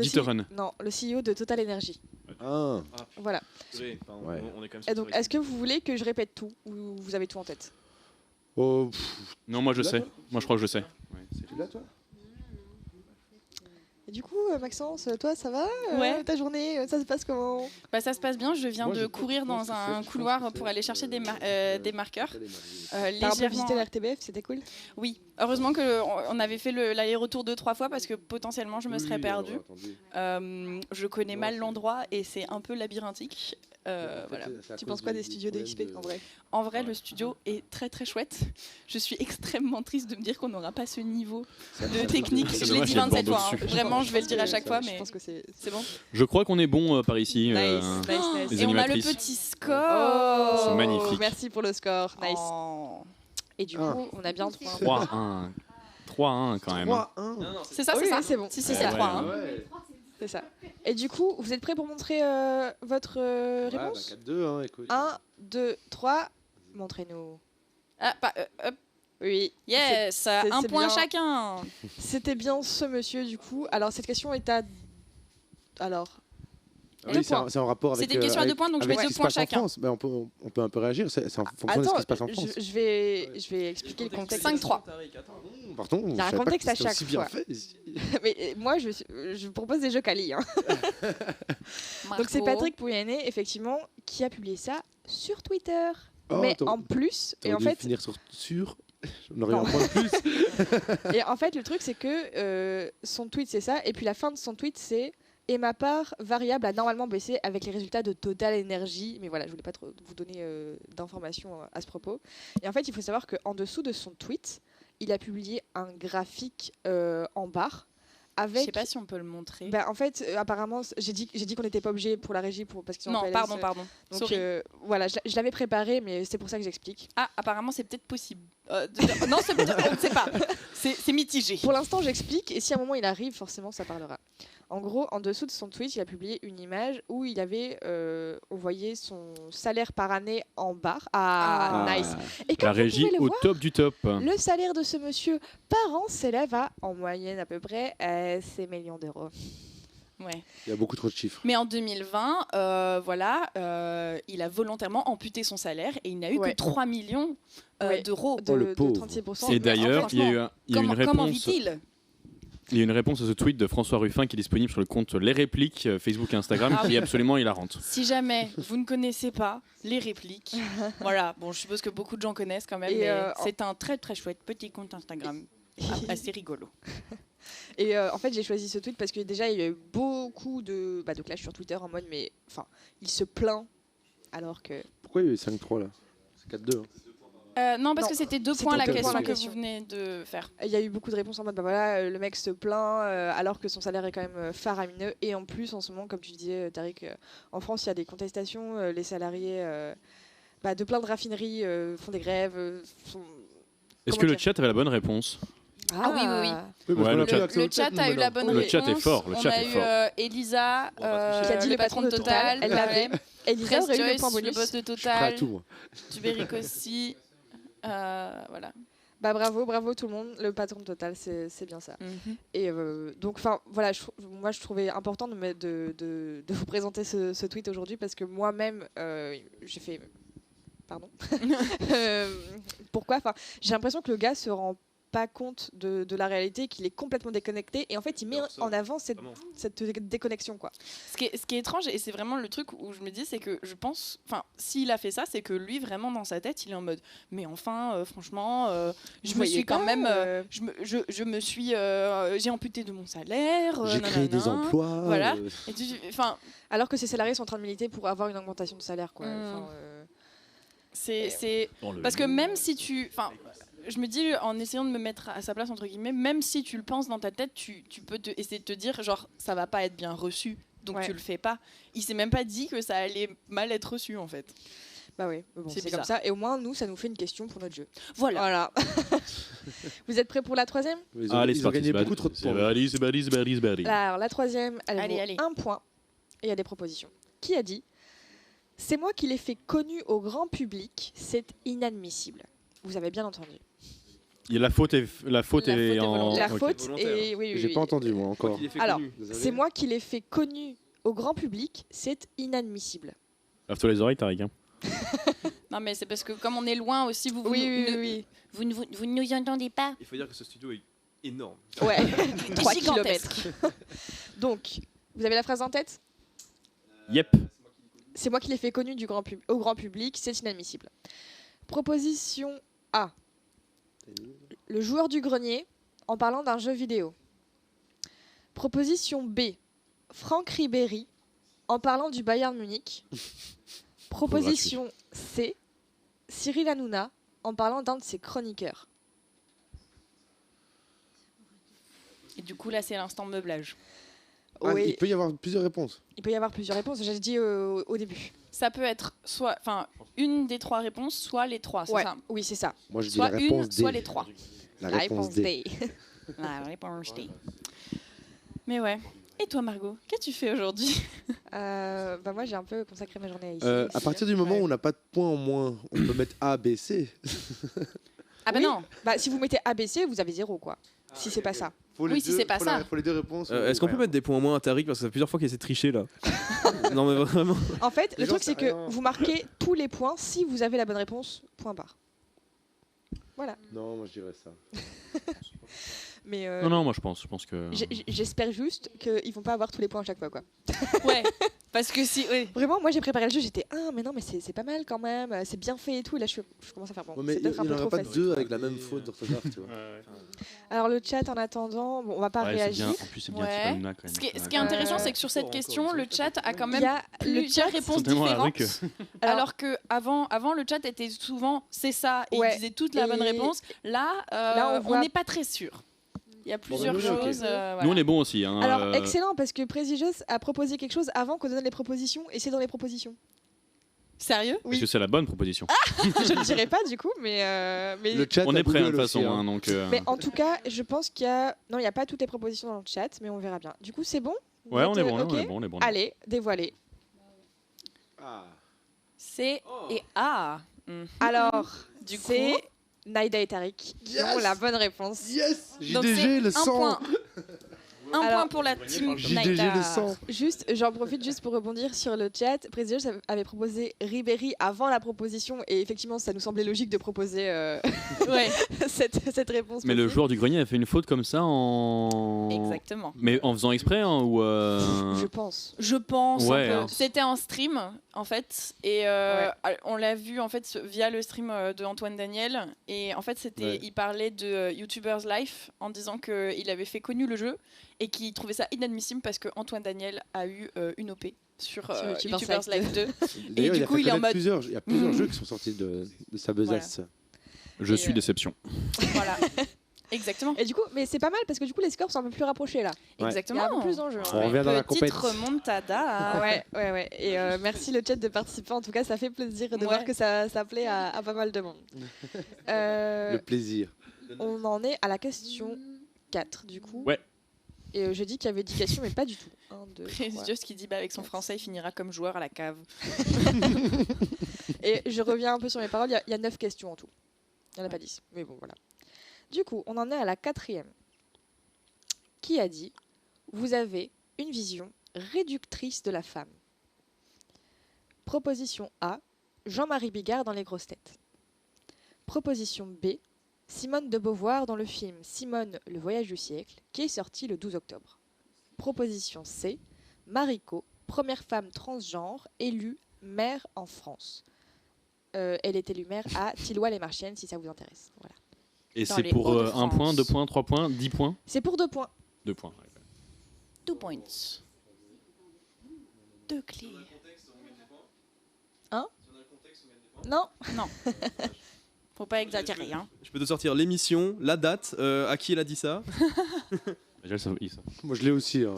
[SPEAKER 5] D'Ieteren.
[SPEAKER 1] Non, le CEO de Total Energy.
[SPEAKER 2] Ah.
[SPEAKER 1] Voilà.
[SPEAKER 3] On est quand même.
[SPEAKER 1] Et donc, est-ce que vous voulez que je répète tout ou vous avez tout en tête?
[SPEAKER 2] Oh.
[SPEAKER 5] Non, moi je sais. Moi je crois que je sais.
[SPEAKER 2] Tu l'as toi?
[SPEAKER 1] Et du coup, Maxence, toi, ça va?
[SPEAKER 6] Ouais.
[SPEAKER 1] Ta journée, ça se passe comment?
[SPEAKER 6] Bah, ça se passe bien. Je viens de courir dans un couloir pour aller chercher des marqueurs.
[SPEAKER 1] T'as un peu visité la RTBF, c'était cool?
[SPEAKER 6] Oui. Heureusement qu'on avait fait l'aller-retour 2-3 fois parce que potentiellement je me serais perdue. Je connais mal l'endroit et c'est un peu labyrinthique. Voilà.
[SPEAKER 1] Tu penses quoi des studios de XP en vrai?
[SPEAKER 6] En vrai, le studio est très très chouette. Je suis extrêmement triste de me dire qu'on n'aura pas ce niveau de technique. Je l'ai dit 27 fois. Hein. Vraiment, je vais le dire à chaque fois, mais
[SPEAKER 1] je pense que c'est
[SPEAKER 6] bon.
[SPEAKER 5] Je crois qu'on est bon par ici.
[SPEAKER 1] Nice.
[SPEAKER 6] Et on a le petit score.
[SPEAKER 5] C'est magnifique.
[SPEAKER 1] Merci pour le score. Nice. Et du coup, on a bien
[SPEAKER 5] 3-1. 3-1 quand même.
[SPEAKER 2] 3-1.
[SPEAKER 6] C'est ça, c'est ça.
[SPEAKER 1] C'est bon.
[SPEAKER 6] Si, c'est 3-1.
[SPEAKER 1] C'est ça. Et du coup, vous êtes prêts pour montrer votre réponse?
[SPEAKER 2] 4-2, hein, écoute.
[SPEAKER 1] 1, 2, 3. Montrez-nous. Oui.
[SPEAKER 6] Yes, un point
[SPEAKER 1] bien.
[SPEAKER 6] chacun.
[SPEAKER 1] C'était bien ce monsieur, du coup. Alors, cette question est à... Alors...
[SPEAKER 2] Oui, c'est en rapport avec...
[SPEAKER 6] C'était une question à 2 points, donc je mets 2 points chacun.
[SPEAKER 2] Ben, on peut un peu réagir, c'est en fonction de ce qui se passe en France.
[SPEAKER 1] Je vais expliquer le contexte.
[SPEAKER 6] 5-3.
[SPEAKER 2] Pardon,
[SPEAKER 1] il y a un contexte à chaque
[SPEAKER 2] aussi bien
[SPEAKER 1] fois.
[SPEAKER 2] Fait.
[SPEAKER 1] Mais moi, je propose des jeux quali. Hein. Donc c'est Patrick Pouyanné, effectivement, qui a publié ça sur Twitter. Mais en plus... Et en fait,
[SPEAKER 2] finir sur... On aurait un point de plus.
[SPEAKER 1] Et en fait, le truc, c'est que son tweet, c'est ça. Et puis la fin de son tweet, c'est... Et ma part variable a normalement baissé avec les résultats de Total Energy. Mais voilà, je voulais pas trop vous donner d'informations à ce propos. Et en fait, il faut savoir qu'en dessous de son tweet, il a publié un graphique en barre. Avec...
[SPEAKER 6] Je sais pas si on peut le montrer.
[SPEAKER 1] En fait, apparemment, j'ai dit qu'on n'était pas obligé pour la régie parce qu'ils ont
[SPEAKER 6] non, pardon.
[SPEAKER 1] Donc voilà, je l'avais préparé, mais c'est pour ça que j'explique.
[SPEAKER 6] Ah, apparemment, c'est peut-être possible. Non, on ne sait pas. C'est mitigé.
[SPEAKER 1] Pour l'instant, j'explique, et si à un moment il arrive, forcément, ça parlera. En gros, en dessous de son tweet, il a publié une image où il avait, on voyait son salaire par année en barre. Nice. Et
[SPEAKER 5] la régie au top du top.
[SPEAKER 1] Le salaire de ce monsieur par an s'élève à, en moyenne à peu près, 6 millions d'euros.
[SPEAKER 6] Ouais.
[SPEAKER 2] Il y a beaucoup trop de chiffres.
[SPEAKER 6] Mais en 2020, il a volontairement amputé son salaire et il n'a eu que 3 millions d'euros.
[SPEAKER 1] De 36%.
[SPEAKER 5] Et d'ailleurs, il y a une réponse.
[SPEAKER 6] Comment vit-il ?
[SPEAKER 5] Il y a une réponse à ce tweet de François Ruffin qui est disponible sur le compte Les Répliques Facebook et Instagram qui est absolument hilarante.
[SPEAKER 6] Si jamais vous ne connaissez pas Les Répliques, voilà, bon, je suppose que beaucoup de gens connaissent quand même, mais c'est un très très chouette petit compte Instagram, assez rigolo.
[SPEAKER 1] Et en fait, j'ai choisi ce tweet parce que déjà, il y a eu beaucoup de clash sur Twitter en mode, mais enfin, il se plaint alors que...
[SPEAKER 2] Pourquoi il y a eu 5-3 là? C'est 4-2.
[SPEAKER 6] Non, parce que c'était 2 points la question que vous venez de faire.
[SPEAKER 1] Il y a eu beaucoup de réponses en mode, voilà, le mec se plaint alors que son salaire est quand même faramineux. Et en plus, en ce moment, comme tu disais, Tariq, en France, il y a des contestations. Les salariés de plein de raffineries font des grèves.
[SPEAKER 5] Est-ce que le chat avait la bonne réponse?
[SPEAKER 6] Oui.
[SPEAKER 5] Ouais,
[SPEAKER 6] le chat a eu la bonne réponse.
[SPEAKER 5] Le chat est fort.
[SPEAKER 6] On a eu Elisa, qui a dit le patron de Total.
[SPEAKER 1] Elle l'avait. Elisa aurait eu le point bonus.
[SPEAKER 6] Le boss de Total. Tubéric aussi. Voilà.
[SPEAKER 1] Bah bravo tout le monde. Le patron total, c'est bien ça. Et donc, enfin, voilà, moi je trouvais important de vous présenter ce tweet aujourd'hui parce que moi-même, j'ai fait. Pardon. Pourquoi ? Enfin, j'ai l'impression que le gars se rend pas compte de la réalité, qu'il est complètement déconnecté et en fait il met en avant cette déconnexion quoi.
[SPEAKER 6] Ce qui est étrange et c'est vraiment le truc où je me dis c'est que je pense, enfin s'il a fait ça c'est que lui vraiment dans sa tête il est en mode mais enfin franchement je me suis quand même je me suis j'ai amputé de mon salaire
[SPEAKER 2] j'ai créé des emplois
[SPEAKER 6] voilà et enfin
[SPEAKER 1] alors que ses salariés sont en train de militer pour avoir une augmentation de salaire quoi.
[SPEAKER 6] C'est parce que même si tu je me dis, en essayant de me mettre à sa place, entre guillemets, même si tu le penses dans ta tête, tu peux essayer de te dire, genre, ça va pas être bien reçu, donc tu le fais pas. Il s'est même pas dit que ça allait mal être reçu, en fait.
[SPEAKER 1] Bah oui, bon, c'est comme ça. Et au moins, nous, ça nous fait une question pour notre jeu.
[SPEAKER 6] Voilà.
[SPEAKER 1] Vous êtes prêts pour la troisième ?
[SPEAKER 5] Allez,
[SPEAKER 2] ils ont gagné beaucoup trop de points.
[SPEAKER 5] C'est Berry.
[SPEAKER 1] Alors, la troisième, elle vaut 1 point. Et il y a des propositions. Qui a dit ? C'est moi qui l'ai fait connu au grand public, c'est inadmissible. Vous avez bien entendu.
[SPEAKER 5] La faute est en...
[SPEAKER 1] La faute est... Oui.
[SPEAKER 2] J'ai pas entendu, moi, encore.
[SPEAKER 1] Alors, c'est moi qui l'ai fait connu au grand public, c'est inadmissible.
[SPEAKER 5] Lave-toi les oreilles, Tariq.
[SPEAKER 6] Non, mais c'est parce que comme on est loin aussi, vous ne nous entendez pas.
[SPEAKER 3] Il faut dire que ce studio est énorme.
[SPEAKER 1] Ouais, 3 kilomètres. Donc, vous avez la phrase en tête ?
[SPEAKER 5] Yep.
[SPEAKER 1] C'est moi qui l'ai fait connu au grand public, c'est inadmissible. Proposition A. Le joueur du grenier en parlant d'un jeu vidéo. Proposition B. Franck Ribéry en parlant du Bayern Munich. Proposition C. Cyril Hanouna en parlant d'un de ses chroniqueurs.
[SPEAKER 6] Et du coup, là, c'est l'instant meublage.
[SPEAKER 1] Oui.
[SPEAKER 2] Il peut y avoir plusieurs réponses.
[SPEAKER 1] Il peut y avoir plusieurs réponses, j'ai dit au début.
[SPEAKER 6] Ça peut être soit une des 3 réponses, soit les 3, c'est ça ?
[SPEAKER 1] Oui, c'est ça.
[SPEAKER 2] Moi, je dis
[SPEAKER 6] soit
[SPEAKER 2] la réponse
[SPEAKER 6] une,
[SPEAKER 2] D.
[SPEAKER 6] soit les 3.
[SPEAKER 2] La réponse D.
[SPEAKER 6] La réponse D. Mais ouais. Et toi, Margot, qu'as-tu fait aujourd'hui ?
[SPEAKER 1] Moi, j'ai un peu consacré ma journée à ici.
[SPEAKER 2] À partir du moment où on n'a pas de points en moins, on peut mettre A, B, C.
[SPEAKER 6] Ah bah non.
[SPEAKER 1] Bah, si vous mettez ABC, vous avez 0 quoi. Si c'est pas ça.
[SPEAKER 6] Si c'est pas ça.
[SPEAKER 2] Faut les 2 réponses.
[SPEAKER 3] Est-ce qu'on peut mettre des points en moins à Tariq parce que ça fait plusieurs fois qu'il essaie de tricher là. Non mais vraiment.
[SPEAKER 1] En fait,
[SPEAKER 2] Les
[SPEAKER 1] le
[SPEAKER 2] gens,
[SPEAKER 1] truc c'est
[SPEAKER 2] c'est
[SPEAKER 1] que
[SPEAKER 2] rien.
[SPEAKER 1] vous marquez tous les points si vous avez la bonne réponse. Point barre. Voilà.
[SPEAKER 2] Non, moi je dirais ça.
[SPEAKER 1] Mais
[SPEAKER 5] Non, moi je pense que...
[SPEAKER 1] j'espère juste qu'ils vont pas avoir tous les points à chaque fois quoi.
[SPEAKER 6] Ouais. Parce que si, oui.
[SPEAKER 1] Vraiment, moi j'ai préparé le jeu, j'étais mais non mais c'est pas mal quand même, c'est bien fait et tout. Et là je commence à faire bon.
[SPEAKER 2] Ouais, mais
[SPEAKER 1] c'est
[SPEAKER 2] il n'y
[SPEAKER 1] peut-être un peu
[SPEAKER 2] en
[SPEAKER 1] trop
[SPEAKER 2] aura pas
[SPEAKER 1] facile.
[SPEAKER 2] 2 avec la même faute d'orthographe, tu vois.
[SPEAKER 1] Alors le chat en attendant, on va pas réagir.
[SPEAKER 5] En plus, c'est bien
[SPEAKER 6] Ouais.
[SPEAKER 5] Cyril Hanouna, quand même.
[SPEAKER 6] Ce qui est intéressant, c'est que sur cette question, le chat a quand
[SPEAKER 1] Il
[SPEAKER 6] même
[SPEAKER 1] y a le
[SPEAKER 6] plusieurs
[SPEAKER 1] chat.
[SPEAKER 6] réponses
[SPEAKER 5] Ils sont tellement à la rue
[SPEAKER 6] différentes. Alors que avant, le chat était souvent c'est ça et
[SPEAKER 1] Ouais.
[SPEAKER 6] il disait toute la bonne
[SPEAKER 1] Et
[SPEAKER 6] réponse. Là,
[SPEAKER 1] là, on voit-
[SPEAKER 6] n'est pas très sûr. Il y a plusieurs
[SPEAKER 2] bah, ok.
[SPEAKER 6] choses. Voilà.
[SPEAKER 5] Nous, on est bons aussi. Hein,
[SPEAKER 1] Alors excellent parce que Présigos a proposé quelque chose avant qu'on donne les propositions et c'est dans les propositions.
[SPEAKER 6] Sérieux ?
[SPEAKER 5] Parce que c'est la bonne proposition.
[SPEAKER 1] Je ne dirai pas du coup, mais
[SPEAKER 2] Le chat
[SPEAKER 5] On
[SPEAKER 2] à
[SPEAKER 5] est prêt de
[SPEAKER 2] Google
[SPEAKER 5] toute
[SPEAKER 2] aussi,
[SPEAKER 5] façon.
[SPEAKER 2] hein.
[SPEAKER 5] Hein, donc,
[SPEAKER 1] mais en tout cas, je pense qu'il y a non, il y a pas toutes les propositions dans le chat, mais on verra bien. Du coup, c'est bon ? Vous
[SPEAKER 5] Ouais,
[SPEAKER 1] êtes,
[SPEAKER 5] on est bon,
[SPEAKER 1] ok
[SPEAKER 5] on est bon.
[SPEAKER 1] Allez, dévoilez.
[SPEAKER 6] C et A. Mhm.
[SPEAKER 1] Alors,
[SPEAKER 6] Du coup,
[SPEAKER 1] c'est Naïda et Tariq qui ont
[SPEAKER 2] Yes
[SPEAKER 1] la bonne réponse.
[SPEAKER 2] Yes
[SPEAKER 6] donc c'est
[SPEAKER 2] JDG, le
[SPEAKER 6] un
[SPEAKER 2] sang
[SPEAKER 6] point. Un
[SPEAKER 1] Alors,
[SPEAKER 6] point pour la team
[SPEAKER 2] JDG,
[SPEAKER 6] Naïda.
[SPEAKER 2] le sang
[SPEAKER 1] Juste, j'en profite juste pour rebondir sur le chat. Président avait proposé Ribéry avant la proposition et effectivement, ça nous semblait logique de proposer
[SPEAKER 6] Ouais,
[SPEAKER 1] cette réponse.
[SPEAKER 5] Mais le
[SPEAKER 1] possible.
[SPEAKER 5] joueur du grenier a fait une faute comme ça en...
[SPEAKER 6] exactement.
[SPEAKER 5] Mais en faisant exprès hein, ou...
[SPEAKER 1] Je pense.
[SPEAKER 6] Je pense.
[SPEAKER 5] Ouais,
[SPEAKER 6] un peu.
[SPEAKER 5] hein.
[SPEAKER 6] C'était en stream en fait, et on l'a vu en fait via le stream de Antoine Daniel. Et en fait, il parlait de YouTubers Life en disant qu'il avait fait connu le jeu et qu'il trouvait ça inadmissible parce que Antoine Daniel a eu une OP sur YouTubers Life 2.
[SPEAKER 2] D'ailleurs,
[SPEAKER 6] du coup, il est en mode.
[SPEAKER 2] il y a plusieurs jeux qui sont sortis de sa besace.
[SPEAKER 5] Je
[SPEAKER 6] Et,
[SPEAKER 5] suis déception.
[SPEAKER 6] Voilà. Exactement.
[SPEAKER 1] Et du coup, mais c'est pas mal parce que du coup, les scores sont un peu plus rapprochés là.
[SPEAKER 2] Ouais.
[SPEAKER 1] Il y
[SPEAKER 6] Exactement.
[SPEAKER 1] a un peu plus d'enjeux.
[SPEAKER 2] On revient dans la
[SPEAKER 6] Petite
[SPEAKER 2] compète.
[SPEAKER 6] remontada.
[SPEAKER 1] Ouais. Et merci le chat de participer. En tout cas, ça fait plaisir de
[SPEAKER 6] Ouais.
[SPEAKER 1] voir que ça plaît à pas mal de monde.
[SPEAKER 2] Le plaisir.
[SPEAKER 1] On en est à la question 4 du coup.
[SPEAKER 5] Ouais.
[SPEAKER 1] Et je dis qu'il y avait 10 questions, mais pas du tout. 1, 2, 3.
[SPEAKER 6] Dieu, ce qui dit avec son français, il finira comme joueur à la cave.
[SPEAKER 1] Et je reviens un peu sur mes paroles. Il y a 9 questions en tout. Il n'y en a pas 10. Mais bon, voilà. Du coup, on en est à la 4e. Qui a dit « Vous avez une vision réductrice de la femme ». Proposition A, Jean-Marie Bigard dans Les Grosses Têtes. Proposition B, Simone de Beauvoir dans le film Simone, le voyage du siècle, qui est sorti le 12 octobre. Proposition C, Mariko, première femme transgenre élue maire en France. Elle est élue maire à Tilloy-les-Marchiennes, si ça vous intéresse. Voilà.
[SPEAKER 5] Et
[SPEAKER 6] Dans
[SPEAKER 5] c'est
[SPEAKER 6] les
[SPEAKER 5] pour 1
[SPEAKER 6] Hauts-de-France.
[SPEAKER 5] point, 2 points, 3 points, 10 points
[SPEAKER 1] C'est pour 2 points.
[SPEAKER 5] 2 points.
[SPEAKER 6] 2 points. 2 clés.
[SPEAKER 1] Non,
[SPEAKER 6] Faut pas exagérer, hein.
[SPEAKER 3] Je peux te sortir l'émission, la date, à qui elle a dit ça.
[SPEAKER 5] Déjà, ça.
[SPEAKER 2] Moi, je l'ai aussi. Hein.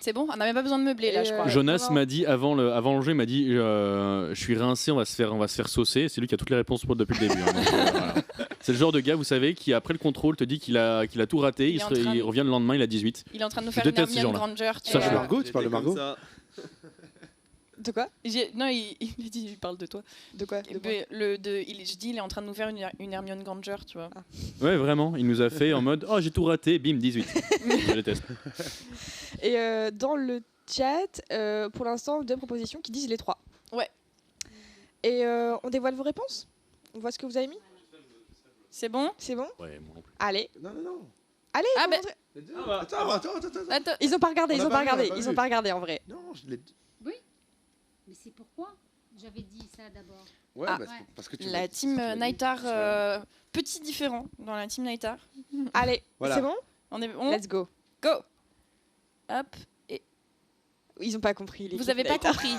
[SPEAKER 6] C'est bon, on n'a même pas besoin de meubler là,
[SPEAKER 1] Et,
[SPEAKER 6] je crois.
[SPEAKER 5] Jonas
[SPEAKER 1] non.
[SPEAKER 5] m'a dit avant le jeu, il m'a dit je suis rincé, on va se faire saucer. C'est lui qui a toutes les réponses depuis le début. Hein, donc, voilà. C'est le genre de gars, vous savez, qui après le contrôle te dit qu'il a tout raté.
[SPEAKER 6] Il est en train de-
[SPEAKER 5] Il revient le lendemain, il a 18.
[SPEAKER 6] Il est en train de nous
[SPEAKER 5] Je
[SPEAKER 6] faire une
[SPEAKER 5] déteste ces
[SPEAKER 6] Hermione
[SPEAKER 5] gens-là.
[SPEAKER 6] Granger.
[SPEAKER 5] Ça, je
[SPEAKER 2] parles de Margot, tu parles de Margot.
[SPEAKER 1] de quoi
[SPEAKER 6] Non, il parle de toi.
[SPEAKER 1] De quoi
[SPEAKER 6] Je dis, il est en train de nous faire une Hermione Granger, tu vois.
[SPEAKER 5] Ouais, vraiment. Il nous a fait en mode j'ai tout raté, bim, 18. Je déteste.
[SPEAKER 1] Et dans le chat, pour l'instant, 2 propositions qui disent les 3.
[SPEAKER 6] Ouais.
[SPEAKER 1] Et on dévoile vos réponses. On voit ce que vous avez mis.
[SPEAKER 6] C'est bon?
[SPEAKER 1] C'est bon?
[SPEAKER 5] Ouais, moi non plus.
[SPEAKER 1] Allez.
[SPEAKER 2] Non.
[SPEAKER 1] Allez,
[SPEAKER 6] Ah,
[SPEAKER 1] faut
[SPEAKER 6] ben-
[SPEAKER 1] montrer.
[SPEAKER 2] Les deux. Attends.
[SPEAKER 6] Attends.
[SPEAKER 1] Ils ont pas regardé,
[SPEAKER 2] On
[SPEAKER 1] ils
[SPEAKER 2] l'a
[SPEAKER 1] ont
[SPEAKER 2] pas
[SPEAKER 1] pas
[SPEAKER 2] vu, on
[SPEAKER 1] regardé,
[SPEAKER 2] l'a pas
[SPEAKER 1] ils
[SPEAKER 2] vu.
[SPEAKER 1] ont pas regardé en vrai.
[SPEAKER 2] Non, je l'ai.
[SPEAKER 7] Mais c'est pourquoi j'avais dit ça d'abord.
[SPEAKER 2] Ouais,
[SPEAKER 6] Ah.
[SPEAKER 2] bah, c'est parce que tu
[SPEAKER 6] La
[SPEAKER 2] m'as-
[SPEAKER 6] team
[SPEAKER 2] tu m'as dit.
[SPEAKER 6] Nightar, petit différent dans la team Nightar.
[SPEAKER 1] Allez,
[SPEAKER 2] Voilà.
[SPEAKER 1] c'est bon?
[SPEAKER 6] On est bon?
[SPEAKER 1] Let's go.
[SPEAKER 6] Go! Hop.
[SPEAKER 1] Ils ont pas compris.
[SPEAKER 6] Vous avez pas compris?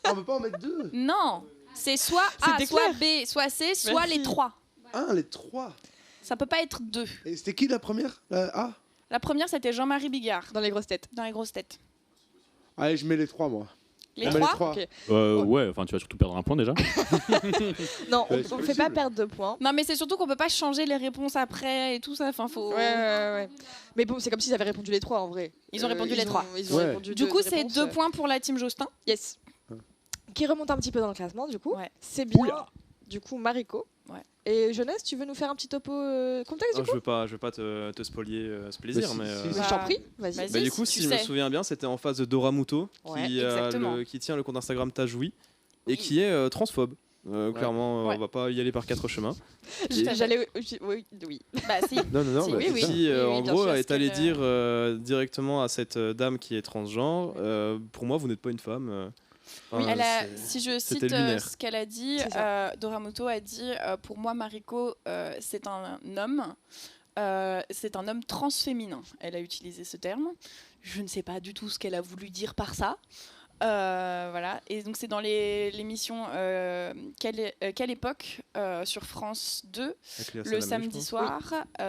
[SPEAKER 2] Ah, on peut pas en mettre 2.
[SPEAKER 6] Non! C'est soit A,
[SPEAKER 1] C'était
[SPEAKER 6] soit
[SPEAKER 1] clair.
[SPEAKER 6] B, soit C, soit
[SPEAKER 1] Merci.
[SPEAKER 6] les 3.
[SPEAKER 2] Les 3.
[SPEAKER 6] Ça peut pas être 2.
[SPEAKER 2] Et c'était qui la première? A.
[SPEAKER 6] La première, c'était Jean-Marie Bigard
[SPEAKER 1] Dans les grosses têtes.
[SPEAKER 6] dans Les Grosses Têtes.
[SPEAKER 2] Allez, je mets les 3, moi.
[SPEAKER 6] Les
[SPEAKER 2] On met
[SPEAKER 6] 3?
[SPEAKER 1] Ok.
[SPEAKER 5] Ouais, enfin, tu vas surtout perdre un point déjà.
[SPEAKER 1] Non,
[SPEAKER 2] Ouais,
[SPEAKER 1] on
[SPEAKER 2] c'est
[SPEAKER 1] ne fait
[SPEAKER 2] possible.
[SPEAKER 1] pas perdre de points.
[SPEAKER 6] Non, mais c'est surtout qu'on peut pas changer les réponses après et tout ça. Enfin, faut.
[SPEAKER 1] Ouais. Mais bon, c'est comme s'ils avaient répondu les 3 en vrai.
[SPEAKER 6] Ils ont répondu les 3.
[SPEAKER 1] Ils ont
[SPEAKER 2] Ouais.
[SPEAKER 1] répondu
[SPEAKER 6] Du
[SPEAKER 1] deux
[SPEAKER 6] coup, c'est
[SPEAKER 1] réponses.
[SPEAKER 6] 2 points pour la team Jostin.
[SPEAKER 1] Yes. Qui remonte un petit peu dans le classement, du coup.
[SPEAKER 6] Ouais.
[SPEAKER 1] C'est bien,
[SPEAKER 5] Oula.
[SPEAKER 1] du coup, Mariko.
[SPEAKER 6] Ouais.
[SPEAKER 1] Et Jonas, tu veux nous faire un petit topo contexte, du coup?
[SPEAKER 3] Je veux pas te spolier ce plaisir,
[SPEAKER 2] Bah, si,
[SPEAKER 3] mais.
[SPEAKER 2] si,
[SPEAKER 1] Je t'en prie, vas-y.
[SPEAKER 6] Vas-y.
[SPEAKER 3] Bah, du coup,
[SPEAKER 6] si
[SPEAKER 3] si
[SPEAKER 6] tu
[SPEAKER 3] je me
[SPEAKER 6] sais.
[SPEAKER 3] souviens bien, c'était en face de Dora Muto,
[SPEAKER 1] Ouais,
[SPEAKER 6] exactement.
[SPEAKER 3] qui tient le compte Instagram Tajoui et
[SPEAKER 6] Oui.
[SPEAKER 3] qui est transphobe. Clairement,
[SPEAKER 6] Ouais.
[SPEAKER 3] on va pas y aller par 4 chemins.
[SPEAKER 1] J'allais. Oui.
[SPEAKER 6] Bah, si.
[SPEAKER 2] Non,
[SPEAKER 6] Si,
[SPEAKER 2] bah,
[SPEAKER 6] oui,
[SPEAKER 2] c'est
[SPEAKER 6] oui.
[SPEAKER 2] ça.
[SPEAKER 3] Qui, en
[SPEAKER 6] bien
[SPEAKER 3] gros,
[SPEAKER 6] sûr,
[SPEAKER 3] est
[SPEAKER 6] parce
[SPEAKER 3] allé
[SPEAKER 6] qu'elle,
[SPEAKER 3] dire directement à cette dame qui est transgenre pour moi, vous n'êtes pas une femme. Enfin,
[SPEAKER 6] Si je cite
[SPEAKER 3] c'était lunaire.
[SPEAKER 6] ce qu'elle a dit,
[SPEAKER 1] C'est ça.
[SPEAKER 6] Dora Muto a dit pour moi, Mariko, c'est un homme. C'est un homme transféminin. Elle a utilisé ce terme. Je ne sais pas du tout ce qu'elle a voulu dire par ça. Voilà. Et donc c'est dans l'émission Quelle époque sur France 2
[SPEAKER 3] avec Léa
[SPEAKER 6] le
[SPEAKER 3] Salamé,
[SPEAKER 6] samedi
[SPEAKER 3] je
[SPEAKER 6] soir.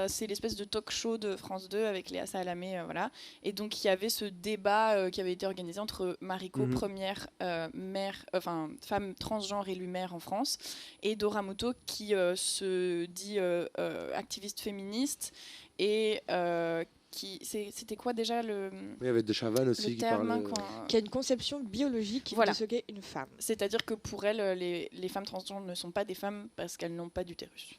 [SPEAKER 6] C'est l'espèce de talk show de France 2 avec Léa Salamé, voilà. Et donc il y avait ce débat qui avait été organisé entre Mariko,
[SPEAKER 3] Mhm.
[SPEAKER 6] première femme transgenre élue maire en France, et Dora Muto qui se dit activiste féministe et c'était quoi déjà
[SPEAKER 2] Il y avait de Chavannes aussi
[SPEAKER 6] le
[SPEAKER 2] qui
[SPEAKER 6] terme
[SPEAKER 2] parlait.
[SPEAKER 1] Qui a une conception biologique
[SPEAKER 6] Voilà.
[SPEAKER 1] de ce qu'est une femme.
[SPEAKER 6] C'est-à-dire que pour elle, les femmes transgenres ne sont pas des femmes parce qu'elles n'ont pas d'utérus.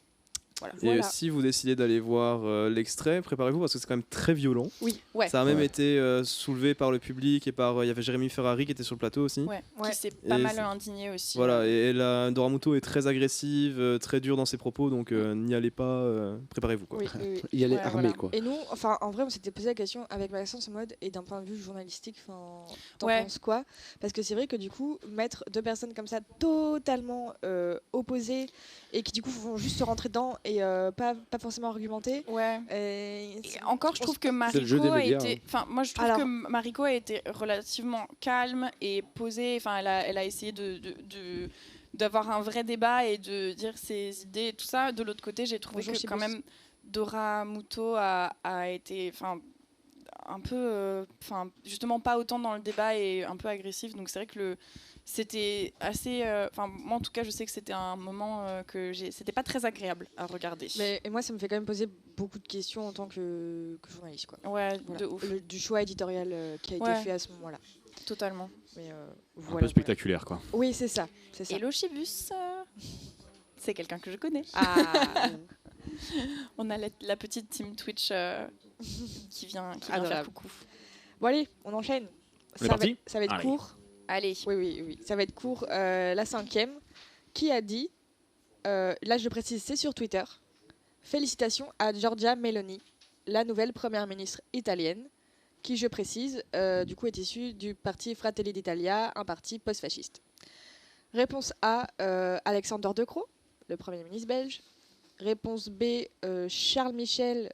[SPEAKER 6] Voilà.
[SPEAKER 3] Et
[SPEAKER 1] Voilà.
[SPEAKER 3] si vous décidez d'aller voir l'extrait, préparez-vous parce que c'est quand même très violent.
[SPEAKER 1] Oui.
[SPEAKER 6] Ouais.
[SPEAKER 3] Ça a même
[SPEAKER 2] Ouais.
[SPEAKER 3] été soulevé par le public et par. Il y avait Jérémy Ferrari qui était sur le plateau aussi.
[SPEAKER 6] Ouais,
[SPEAKER 1] Ouais.
[SPEAKER 6] qui s'est pas
[SPEAKER 3] Et
[SPEAKER 6] mal
[SPEAKER 3] c'est-
[SPEAKER 6] indigné aussi.
[SPEAKER 3] Voilà, et Dora Muto est très agressive, très dure dans ses propos, donc n'y allez pas, préparez-vous. Quoi.
[SPEAKER 1] Oui.
[SPEAKER 2] Il y allait
[SPEAKER 6] Ouais,
[SPEAKER 2] armé,
[SPEAKER 6] voilà.
[SPEAKER 2] quoi.
[SPEAKER 1] Et nous, enfin, en vrai, on s'était posé la question avec Maxence en mode, et d'un point de vue journalistique, enfin, t'en
[SPEAKER 6] Ouais.
[SPEAKER 1] penses quoi? Parce que c'est vrai que du coup, mettre 2 personnes comme ça totalement opposées et qui du coup vont juste se rentrer dedans et pas forcément argumenter.
[SPEAKER 6] Ouais.
[SPEAKER 1] Et
[SPEAKER 6] Et encore, je trouve que
[SPEAKER 2] C'est le jeu
[SPEAKER 6] Mariko
[SPEAKER 2] des
[SPEAKER 6] a
[SPEAKER 2] médias,
[SPEAKER 6] été.
[SPEAKER 2] hein.
[SPEAKER 6] Enfin, moi, je trouve
[SPEAKER 1] Alors-
[SPEAKER 6] que Mariko a été relativement calme et posée. Enfin, elle a essayé d'avoir un vrai débat et de dire ses idées et tout ça. De l'autre côté, j'ai trouvé
[SPEAKER 1] Bonjour,
[SPEAKER 6] que quand
[SPEAKER 1] Chibus.
[SPEAKER 6] même Dora Muto a été. Enfin, un peu. Enfin, justement, pas autant dans le débat et un peu agressif. Donc, c'est vrai que c'était assez. Enfin, moi, en tout cas, je sais que c'était un moment c'était pas très agréable à regarder.
[SPEAKER 1] et moi, ça me fait quand même poser beaucoup de questions en tant que journaliste, quoi.
[SPEAKER 6] Ouais,
[SPEAKER 1] Voilà.
[SPEAKER 6] de ouf.
[SPEAKER 1] Du choix éditorial qui a été
[SPEAKER 6] Ouais.
[SPEAKER 1] fait à ce moment-là.
[SPEAKER 6] Totalement.
[SPEAKER 1] Mais
[SPEAKER 5] Un
[SPEAKER 1] voilà.
[SPEAKER 5] peu spectaculaire, quoi.
[SPEAKER 1] Oui, c'est ça. C'est ça.
[SPEAKER 6] Et Lochibus, c'est quelqu'un que je connais.
[SPEAKER 1] Ah.
[SPEAKER 6] On a la petite team Twitch qui vient faire coucou.
[SPEAKER 1] Bon allez, on enchaîne.
[SPEAKER 5] On est parti ?
[SPEAKER 1] Ça va être court.
[SPEAKER 6] Allez.
[SPEAKER 1] Oui, ça va être court. La 5e, qui a dit, là je précise, c'est sur Twitter, félicitations à Giorgia Meloni, la nouvelle première ministre italienne, qui, je précise, du coup est issue du parti Fratelli d'Italia, un parti post-fasciste. Réponse A, Alexander De Croo, le premier ministre belge. Réponse B, Charles Michel,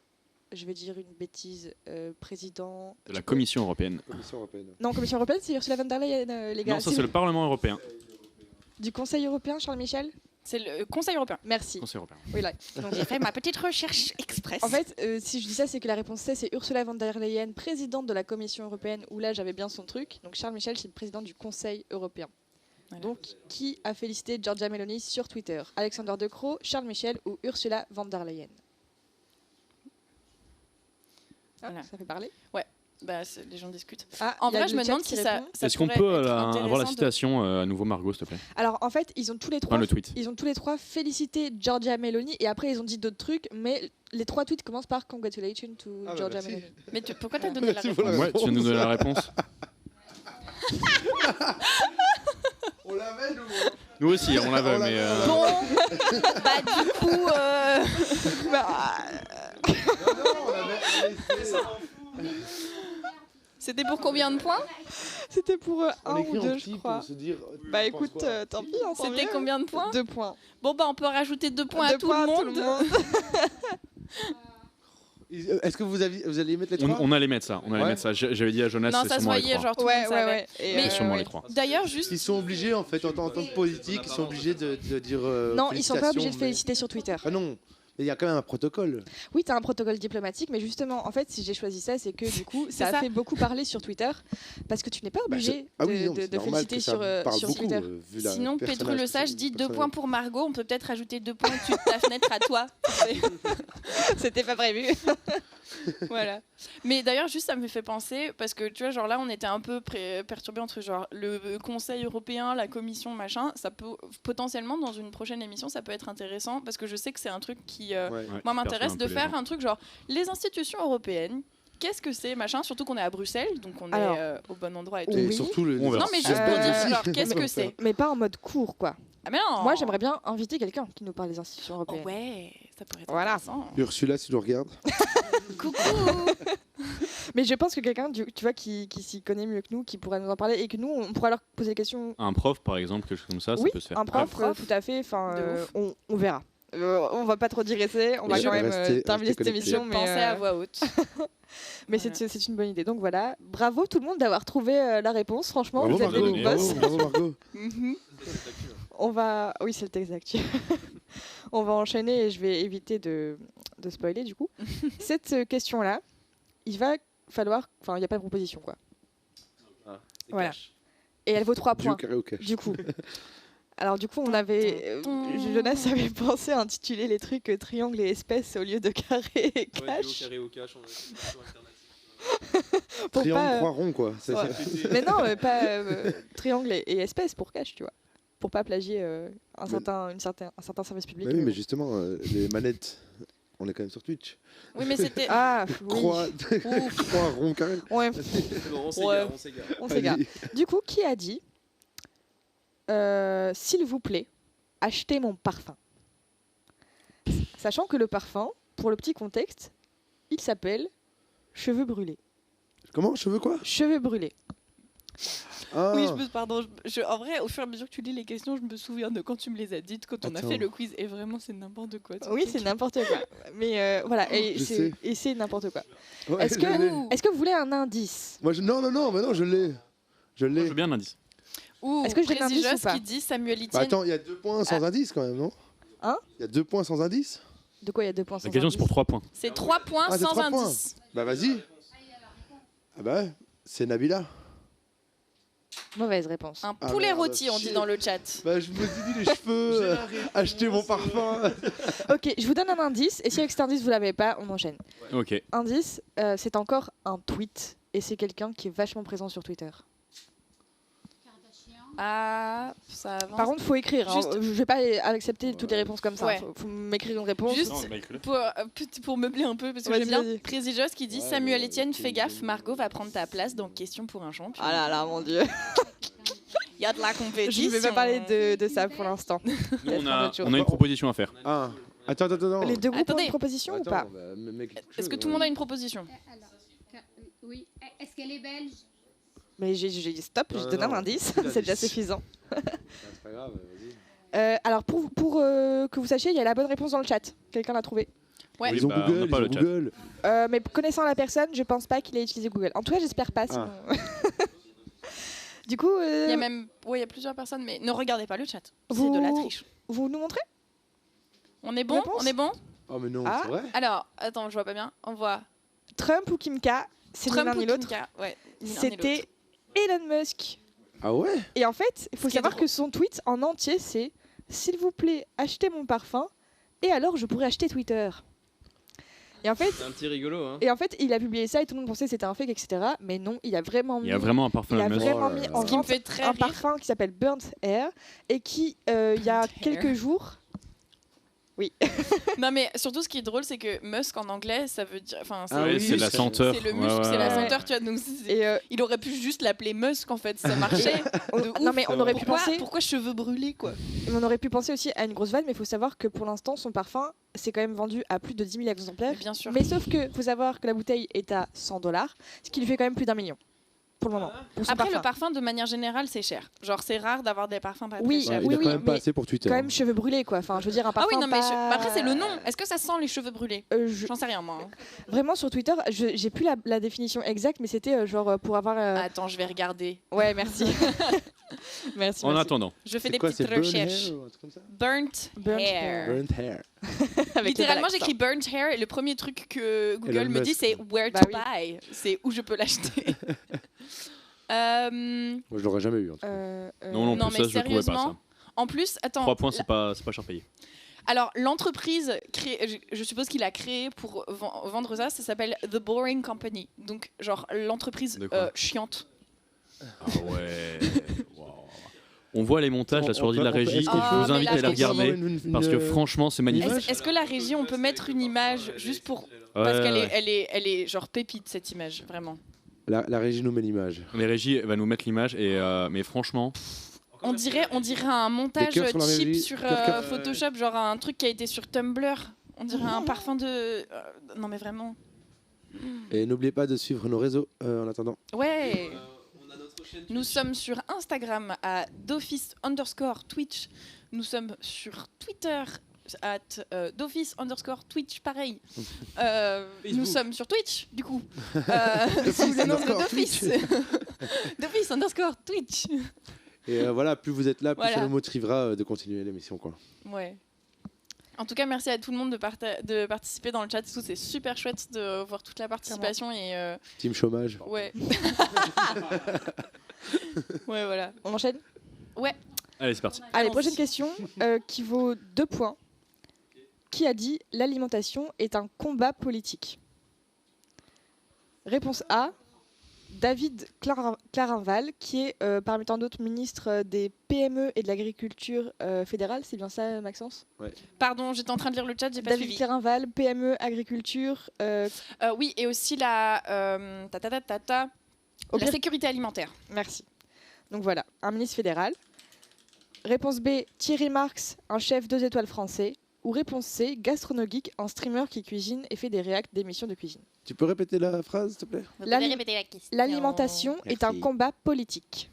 [SPEAKER 1] je vais dire une bêtise, président...
[SPEAKER 5] De la Commission européenne.
[SPEAKER 1] Non, Commission européenne, c'est Ursula von der Leyen, les gars.
[SPEAKER 5] Non, ça c'est le Parlement européen.
[SPEAKER 1] Du Conseil européen, Charles Michel ?
[SPEAKER 6] C'est le Conseil européen.
[SPEAKER 1] Merci.
[SPEAKER 5] Conseil européen.
[SPEAKER 1] Oui, là.
[SPEAKER 6] Donc j'ai fait ma petite recherche express.
[SPEAKER 1] En fait, si je dis ça, c'est que la réponse C, c'est Ursula von der Leyen, présidente de la Commission européenne, où là j'avais bien son truc. Donc Charles Michel, c'est le président du Conseil européen. Voilà. Donc, qui a félicité Giorgia Meloni sur Twitter ? Alexander De Croo, Charles Michel ou Ursula von der Leyen ? Voilà. Ça fait parler ?
[SPEAKER 6] Ouais. Bah, les gens discutent.
[SPEAKER 1] En
[SPEAKER 6] vrai, je me demande si ça
[SPEAKER 5] est-ce qu'on peut avoir la citation à nouveau, Margot, s'il te plaît ?
[SPEAKER 1] Alors, en fait, ils ont tous les trois,
[SPEAKER 5] le tweet.
[SPEAKER 1] Ils ont tous les trois félicité Giorgia Meloni et après ils ont dit d'autres trucs, mais les 3 tweets commencent par Congratulations to Giorgia Meloni.
[SPEAKER 6] Mais pourquoi t'as donné la réponse ?
[SPEAKER 5] Ouais, tu nous donnes la réponse.
[SPEAKER 2] On l'avait, nous.
[SPEAKER 5] Nous aussi, on l'avait, mais.
[SPEAKER 6] Bon, bah du coup.
[SPEAKER 2] Non, on l'avait.
[SPEAKER 6] C'était pour combien de points ?
[SPEAKER 1] C'était pour 1
[SPEAKER 2] On
[SPEAKER 1] ou
[SPEAKER 2] écrit
[SPEAKER 1] 2,
[SPEAKER 2] en
[SPEAKER 1] je crois.
[SPEAKER 2] pour se dire,
[SPEAKER 1] Bah écoute, tant pis.
[SPEAKER 6] C'était combien de points ?
[SPEAKER 1] 2 points.
[SPEAKER 6] Bon, bah on peut rajouter 2 points à tout le monde.
[SPEAKER 2] Est-ce que vous allez mettre les 3 ?
[SPEAKER 5] On allait mettre ça. Mettre ça. J'avais dit à Jonas,
[SPEAKER 6] non,
[SPEAKER 5] c'est
[SPEAKER 6] ça se
[SPEAKER 5] sûrement les
[SPEAKER 6] voyait,
[SPEAKER 5] 3.
[SPEAKER 6] genre tout le monde savait.
[SPEAKER 5] C'est sûrement les 3.
[SPEAKER 6] D'ailleurs, juste.
[SPEAKER 2] Ils sont obligés, en fait, en tant que politique, ils sont obligés de dire.
[SPEAKER 1] Non, ils sont pas obligés de féliciter sur Twitter.
[SPEAKER 2] Ah non. Mais il y a quand même un protocole.
[SPEAKER 1] Oui, tu as un protocole diplomatique, mais justement, en fait, si j'ai choisi ça, c'est que du coup, ça a fait beaucoup parler sur Twitter, parce que tu n'es pas obligé de féliciter sur Twitter.
[SPEAKER 6] Sinon, Pedro Le Sage dit 2 points pour Margot, on peut peut-être rajouter 2 points au-dessus de ta fenêtre à toi.
[SPEAKER 1] C'était pas prévu.
[SPEAKER 6] Voilà. Mais d'ailleurs, juste ça me fait penser, parce que tu vois, genre là, on était un peu perturbé entre genre le Conseil européen, la Commission, machin. Ça peut potentiellement, dans une prochaine émission, ça peut être intéressant, parce que je sais que c'est un truc qui, moi, m'intéresse de faire un truc genre les institutions européennes. Qu'est-ce que c'est, machin, surtout qu'on est à Bruxelles, donc on est au bon endroit et tout.
[SPEAKER 2] Et surtout le.
[SPEAKER 6] Non, mais juste pour dire, genre, qu'est-ce que c'est ?
[SPEAKER 1] Mais pas en mode cours, quoi.
[SPEAKER 6] Ah mais non.
[SPEAKER 1] Moi, j'aimerais bien inviter quelqu'un qui nous parle des institutions européennes.
[SPEAKER 6] Oh ouais, ça pourrait être intéressant.
[SPEAKER 2] Ursula, si tu nous regardes.
[SPEAKER 6] Coucou.
[SPEAKER 1] Mais je pense que quelqu'un, tu vois, qui s'y connaît mieux que nous, qui pourrait nous en parler et que nous, on pourra leur poser des questions.
[SPEAKER 5] Un prof, par exemple, quelque chose comme ça,
[SPEAKER 1] oui,
[SPEAKER 5] ça peut se faire.
[SPEAKER 1] Un prof, tout à fait. Enfin, on verra. On va pas trop digresser. On va quand même terminer cette émission.
[SPEAKER 6] Pensez à voix haute.
[SPEAKER 1] Mais voilà. c'est une bonne idée. Donc voilà, bravo tout le monde d'avoir trouvé la réponse. Franchement,
[SPEAKER 2] bravo,
[SPEAKER 1] vous êtes les big boss.
[SPEAKER 2] Bravo Margot.
[SPEAKER 1] Oui, c'est le texte d'actu. On va enchaîner et je vais éviter de spoiler du coup. Cette question-là, il va falloir... Enfin, il n'y a pas de proposition, quoi. Voilà. Et elle vaut 3 points, du coup. Alors du coup, on avait... Jonas avait pensé à intituler les trucs triangle et espèce au lieu de carré et cache.
[SPEAKER 3] Carré ou cache, on a une solution alternative.
[SPEAKER 2] Triangle, croix, rond, quoi.
[SPEAKER 1] Mais non, pas triangle et espèce pour cache, tu vois. Pour pas plagier un certain service public.
[SPEAKER 2] Oui, mais justement, les manettes, on est quand même sur Twitch.
[SPEAKER 6] Oui, mais c'était...
[SPEAKER 1] Ah, oui.
[SPEAKER 2] Croix, rond, carré.
[SPEAKER 1] Ouais.
[SPEAKER 3] On s'égare.
[SPEAKER 1] Du coup, qui a dit s'il vous plaît, achetez mon parfum. Sachant que le parfum, pour le petit contexte, il s'appelle Cheveux brûlés.
[SPEAKER 2] Comment ? Cheveux quoi ?
[SPEAKER 1] Cheveux brûlés.
[SPEAKER 2] Ah.
[SPEAKER 6] Oui, pardon. En vrai, au fur et à mesure que tu lis les questions, je me souviens de quand tu me les as dites, quand on a fait le quiz. Et vraiment, c'est n'importe quoi.
[SPEAKER 1] Oui, c'est n'importe quoi. Mais voilà, et c'est n'importe quoi.
[SPEAKER 2] Ouais,
[SPEAKER 1] est-ce que vous voulez un indice ?
[SPEAKER 2] Moi, non, je l'ai. Je
[SPEAKER 5] veux bien un indice.
[SPEAKER 1] Est-ce que je donne un indice ou pas ?
[SPEAKER 6] Qui dit Samuel Etienne.
[SPEAKER 2] Bah attends, il y a 2 points sans indice quand même, non ?
[SPEAKER 1] Hein ?
[SPEAKER 2] Il y a 2 points sans indice ?
[SPEAKER 1] De quoi il y a 2 points sans indice ?
[SPEAKER 5] La question c'est pour 3 points.
[SPEAKER 6] C'est 3 points sans indice.
[SPEAKER 2] Bah vas-y. Ah bah c'est Nabila.
[SPEAKER 1] Mauvaise réponse.
[SPEAKER 6] Un poulet rôti, on dit dans le chat.
[SPEAKER 2] Bah je me suis dit les cheveux, acheter mon parfum.
[SPEAKER 1] Ok, je vous donne un indice, et si avec cet indice vous l'avez pas, on enchaîne.
[SPEAKER 5] Ok.
[SPEAKER 1] Indice, c'est encore un tweet, et c'est quelqu'un qui est vachement présent sur Twitter.
[SPEAKER 6] Ah, ça avance.
[SPEAKER 1] Par contre, faut écrire.
[SPEAKER 6] Juste-
[SPEAKER 1] Je vais pas accepter toutes les réponses comme ça.
[SPEAKER 6] Ouais.
[SPEAKER 1] Faut m'écrire une réponse.
[SPEAKER 6] Juste pour meubler un peu, parce que
[SPEAKER 1] Vas-y,
[SPEAKER 6] j'aime bien.
[SPEAKER 1] vas-y.
[SPEAKER 6] Crazy Joss qui dit Samuel Etienne, fais gaffe, Margot va prendre ta place dans Question pour un champion.
[SPEAKER 1] Ah là là, mon Dieu.
[SPEAKER 6] Il y a de la compétition.
[SPEAKER 1] Je ne vais pas parler de ça pour l'instant.
[SPEAKER 5] Nous,
[SPEAKER 1] Peut-être
[SPEAKER 5] on
[SPEAKER 1] un
[SPEAKER 5] a
[SPEAKER 1] autre jour.
[SPEAKER 5] une proposition à faire.
[SPEAKER 2] Ah, attends.
[SPEAKER 1] Les deux groupes ont
[SPEAKER 6] Attendez.
[SPEAKER 1] une proposition ou
[SPEAKER 2] Attends,
[SPEAKER 1] pas
[SPEAKER 2] bah, mec, quelque
[SPEAKER 6] Est-ce
[SPEAKER 2] chose,
[SPEAKER 6] que tout le monde a une proposition?
[SPEAKER 7] Alors, oui. Est-ce qu'elle est belge?
[SPEAKER 1] Mais j'ai dit stop,
[SPEAKER 2] Non,
[SPEAKER 1] je
[SPEAKER 2] non,
[SPEAKER 1] donne un
[SPEAKER 2] non.
[SPEAKER 1] indice,
[SPEAKER 2] Plus
[SPEAKER 1] c'est déjà
[SPEAKER 2] d'indice.
[SPEAKER 1] suffisant.
[SPEAKER 2] C'est pas grave, vas-y.
[SPEAKER 1] Alors pour que vous sachiez, il y a la bonne réponse dans le chat. Quelqu'un l'a trouvé.
[SPEAKER 6] Ouais.
[SPEAKER 5] Oui,
[SPEAKER 2] Ils ont
[SPEAKER 5] bah, on
[SPEAKER 2] Google,
[SPEAKER 5] n'a pas
[SPEAKER 2] ils
[SPEAKER 5] le
[SPEAKER 2] ont
[SPEAKER 5] chat.
[SPEAKER 2] Google.
[SPEAKER 1] Mais connaissant la personne, je pense pas qu'il ait utilisé Google. En tout cas, j'espère pas. Sinon... Du coup,
[SPEAKER 6] Il y a même, il y a plusieurs personnes, mais ne regardez pas le chat. C'est
[SPEAKER 1] Vous-
[SPEAKER 6] de la triche.
[SPEAKER 1] vous nous montrez
[SPEAKER 6] On est bon?
[SPEAKER 1] Réponse
[SPEAKER 6] On est bon?
[SPEAKER 2] Oh, mais non,
[SPEAKER 1] Ah.
[SPEAKER 2] c'est vrai.
[SPEAKER 6] Alors, attends, je vois pas bien. On voit
[SPEAKER 1] Trump ou Kim K? C'est ni
[SPEAKER 6] Trump
[SPEAKER 1] l'un
[SPEAKER 6] ou
[SPEAKER 1] ni l'autre.
[SPEAKER 6] Kim K. Ouais. ni l'un ni
[SPEAKER 1] C'était
[SPEAKER 6] l'autre.
[SPEAKER 1] Elon Musk.
[SPEAKER 2] Ah ouais.
[SPEAKER 1] Et en fait, il faut
[SPEAKER 6] Ce qui est
[SPEAKER 1] savoir
[SPEAKER 6] drôle.
[SPEAKER 1] que son tweet en entier, c'est « S'il vous plaît, achetez mon parfum, et alors je pourrais acheter Twitter. » Et en fait,
[SPEAKER 3] C'est un petit rigolo, hein.
[SPEAKER 1] il a publié ça et tout le monde pensait que c'était un fake, etc. Mais non, il a vraiment mis,
[SPEAKER 5] Il y a vraiment un parfum
[SPEAKER 1] il a
[SPEAKER 5] de Musk.
[SPEAKER 1] vraiment
[SPEAKER 2] Oh là
[SPEAKER 1] mis
[SPEAKER 2] là.
[SPEAKER 1] en
[SPEAKER 6] Ce qui me
[SPEAKER 1] vente
[SPEAKER 6] fait très
[SPEAKER 1] un
[SPEAKER 6] rire.
[SPEAKER 1] parfum qui s'appelle Burnt Hair et qui, il y a
[SPEAKER 6] Burnt
[SPEAKER 1] quelques
[SPEAKER 6] Hair.
[SPEAKER 1] jours...
[SPEAKER 6] Non, mais surtout, ce qui est drôle, c'est que Musk en anglais, ça veut dire. Enfin,
[SPEAKER 2] Ah
[SPEAKER 5] Ouais,
[SPEAKER 2] oui,
[SPEAKER 5] c'est la
[SPEAKER 2] c'est-
[SPEAKER 5] senteur.
[SPEAKER 6] C'est le
[SPEAKER 5] Ouais,
[SPEAKER 6] muscle,
[SPEAKER 5] ouais,
[SPEAKER 6] c'est la
[SPEAKER 5] ouais.
[SPEAKER 6] senteur, tu vois. Donc,
[SPEAKER 1] Et
[SPEAKER 6] il aurait pu juste l'appeler Musk en fait, ça marchait. De
[SPEAKER 1] non
[SPEAKER 6] ouf.
[SPEAKER 1] mais on aurait pu penser,
[SPEAKER 6] Pourquoi cheveux brûlés quoi?
[SPEAKER 1] on aurait pu penser aussi à une grosse vanne, mais il faut savoir que pour l'instant son parfum c'est quand même vendu à plus de 10 000 exemplaires.
[SPEAKER 6] Bien sûr.
[SPEAKER 1] Mais sauf que faut savoir que la bouteille est à $100, ce qui lui fait quand même plus d'1 million pour le moment. Pour son
[SPEAKER 6] Après,
[SPEAKER 1] parfum.
[SPEAKER 6] le parfum, de manière générale, c'est cher. Genre, c'est rare d'avoir des parfums pas
[SPEAKER 1] Oui,
[SPEAKER 6] très
[SPEAKER 2] Ouais,
[SPEAKER 6] chers.
[SPEAKER 2] il a
[SPEAKER 1] oui,
[SPEAKER 2] quand même pas
[SPEAKER 1] mais
[SPEAKER 2] assez pour Twitter.
[SPEAKER 1] Quand même cheveux brûlés quoi. Enfin, je veux dire un
[SPEAKER 6] Ah
[SPEAKER 1] parfum.
[SPEAKER 6] oui, non, mais
[SPEAKER 1] pas-
[SPEAKER 6] après, c'est le nom. Est-ce que ça sent les cheveux brûlés? J'en sais rien, moi. hein.
[SPEAKER 1] Vraiment sur Twitter, j'ai plus la définition exacte, mais c'était genre pour avoir.
[SPEAKER 6] Attends, je vais regarder.
[SPEAKER 1] Ouais, merci. merci.
[SPEAKER 5] En
[SPEAKER 1] merci.
[SPEAKER 5] attendant,
[SPEAKER 6] Je fais
[SPEAKER 2] C'est
[SPEAKER 6] des
[SPEAKER 2] quoi,
[SPEAKER 6] petites
[SPEAKER 2] c'est burn
[SPEAKER 6] recherches.
[SPEAKER 2] hair ou un truc comme ça
[SPEAKER 6] Burnt,
[SPEAKER 1] Burnt
[SPEAKER 6] hair.
[SPEAKER 1] hair.
[SPEAKER 2] Burnt hair.
[SPEAKER 1] Avec les
[SPEAKER 6] Littéralement,
[SPEAKER 1] balacs,
[SPEAKER 6] j'écris burnt hair et le premier truc que Google
[SPEAKER 2] Elon
[SPEAKER 6] me dit,
[SPEAKER 2] Musk.
[SPEAKER 6] c'est where
[SPEAKER 1] Bah
[SPEAKER 6] to
[SPEAKER 1] oui.
[SPEAKER 6] buy. C'est où je peux l'acheter.
[SPEAKER 2] Moi, je l'aurais jamais eu. En tout cas.
[SPEAKER 5] non,
[SPEAKER 6] non,
[SPEAKER 5] plus
[SPEAKER 6] mais
[SPEAKER 5] ça, je le trouvais pas
[SPEAKER 6] sérieusement,
[SPEAKER 5] ça.
[SPEAKER 6] En plus, attends.
[SPEAKER 5] 3 points, c'est pas cher payé.
[SPEAKER 6] Alors, l'entreprise, je suppose qu'il a créé pour vendre ça, ça s'appelle The Boring Company. Donc, genre, l'entreprise
[SPEAKER 5] De quoi
[SPEAKER 6] chiante.
[SPEAKER 5] Ah ouais. Wow. On voit les montages là sur l'ordi de la régie.
[SPEAKER 2] est-ce
[SPEAKER 5] Je
[SPEAKER 2] qu'on
[SPEAKER 6] Ah,
[SPEAKER 5] vous
[SPEAKER 6] mais
[SPEAKER 5] invite
[SPEAKER 6] la
[SPEAKER 5] à les
[SPEAKER 6] régie-
[SPEAKER 5] regarder parce que franchement, c'est magnifique.
[SPEAKER 6] Est-ce que la régie, on peut mettre une image juste pour... Parce
[SPEAKER 5] Ouais,
[SPEAKER 6] qu'elle
[SPEAKER 5] ouais.
[SPEAKER 6] elle est genre pépite, cette image, vraiment.
[SPEAKER 2] La régie nous met l'image.
[SPEAKER 5] Les régies va nous mettre l'image et mais franchement,
[SPEAKER 6] On dirait un montage
[SPEAKER 2] cœurs sur la
[SPEAKER 6] cheap
[SPEAKER 2] régie.
[SPEAKER 6] sur
[SPEAKER 2] Cœur.
[SPEAKER 6] Photoshop, genre un truc qui a été sur Tumblr. On dirait un parfum de... non mais vraiment.
[SPEAKER 2] Et n'oubliez pas de suivre nos réseaux en attendant.
[SPEAKER 6] Ouais.
[SPEAKER 3] On a notre chaîne
[SPEAKER 6] Nous sommes sur Instagram à @d'office_twitch. Nous sommes sur Twitter @d'office_twitch, pareil. Nous sommes sur Twitch, du coup. Sous le nom de d'office. d'office_twitch.
[SPEAKER 2] Et voilà, plus vous êtes là, plus
[SPEAKER 6] Voilà.
[SPEAKER 2] ça nous motivera de continuer l'émission. Quoi.
[SPEAKER 6] Ouais. En tout cas, merci à tout le monde de participer dans le chat. Tout, c'est super chouette de voir toute la participation et
[SPEAKER 2] Team chômage.
[SPEAKER 6] ouais. Ouais, voilà.
[SPEAKER 1] On enchaîne.
[SPEAKER 5] allez, c'est parti.
[SPEAKER 1] Allez,
[SPEAKER 6] Allons-y.
[SPEAKER 1] prochaine question qui vaut 2 points. Qui a dit l'alimentation est un combat politique? Réponse A, David Clarinval, qui est parmi tant d'autres ministre des PME et de l'agriculture fédérale. C'est bien ça, Maxence?
[SPEAKER 6] Pardon, j'étais en train de lire le chat, j'ai pas
[SPEAKER 1] David
[SPEAKER 6] suivi.
[SPEAKER 1] Clarinval, PME, agriculture.
[SPEAKER 6] Oui, et aussi la la
[SPEAKER 1] pire-
[SPEAKER 6] sécurité alimentaire.
[SPEAKER 1] Merci. Donc voilà, un ministre fédéral. Réponse B, Thierry Marx, un chef 2 étoiles français. Ou réponse C, Gastronogeek, un streamer qui cuisine et fait des réacts d'émissions de cuisine.
[SPEAKER 2] Tu peux répéter la phrase, s'il te plaît?
[SPEAKER 6] Vous
[SPEAKER 1] L'ali-
[SPEAKER 6] pouvez répéter la question.
[SPEAKER 1] L'alimentation est un
[SPEAKER 2] Merci.
[SPEAKER 1] combat politique.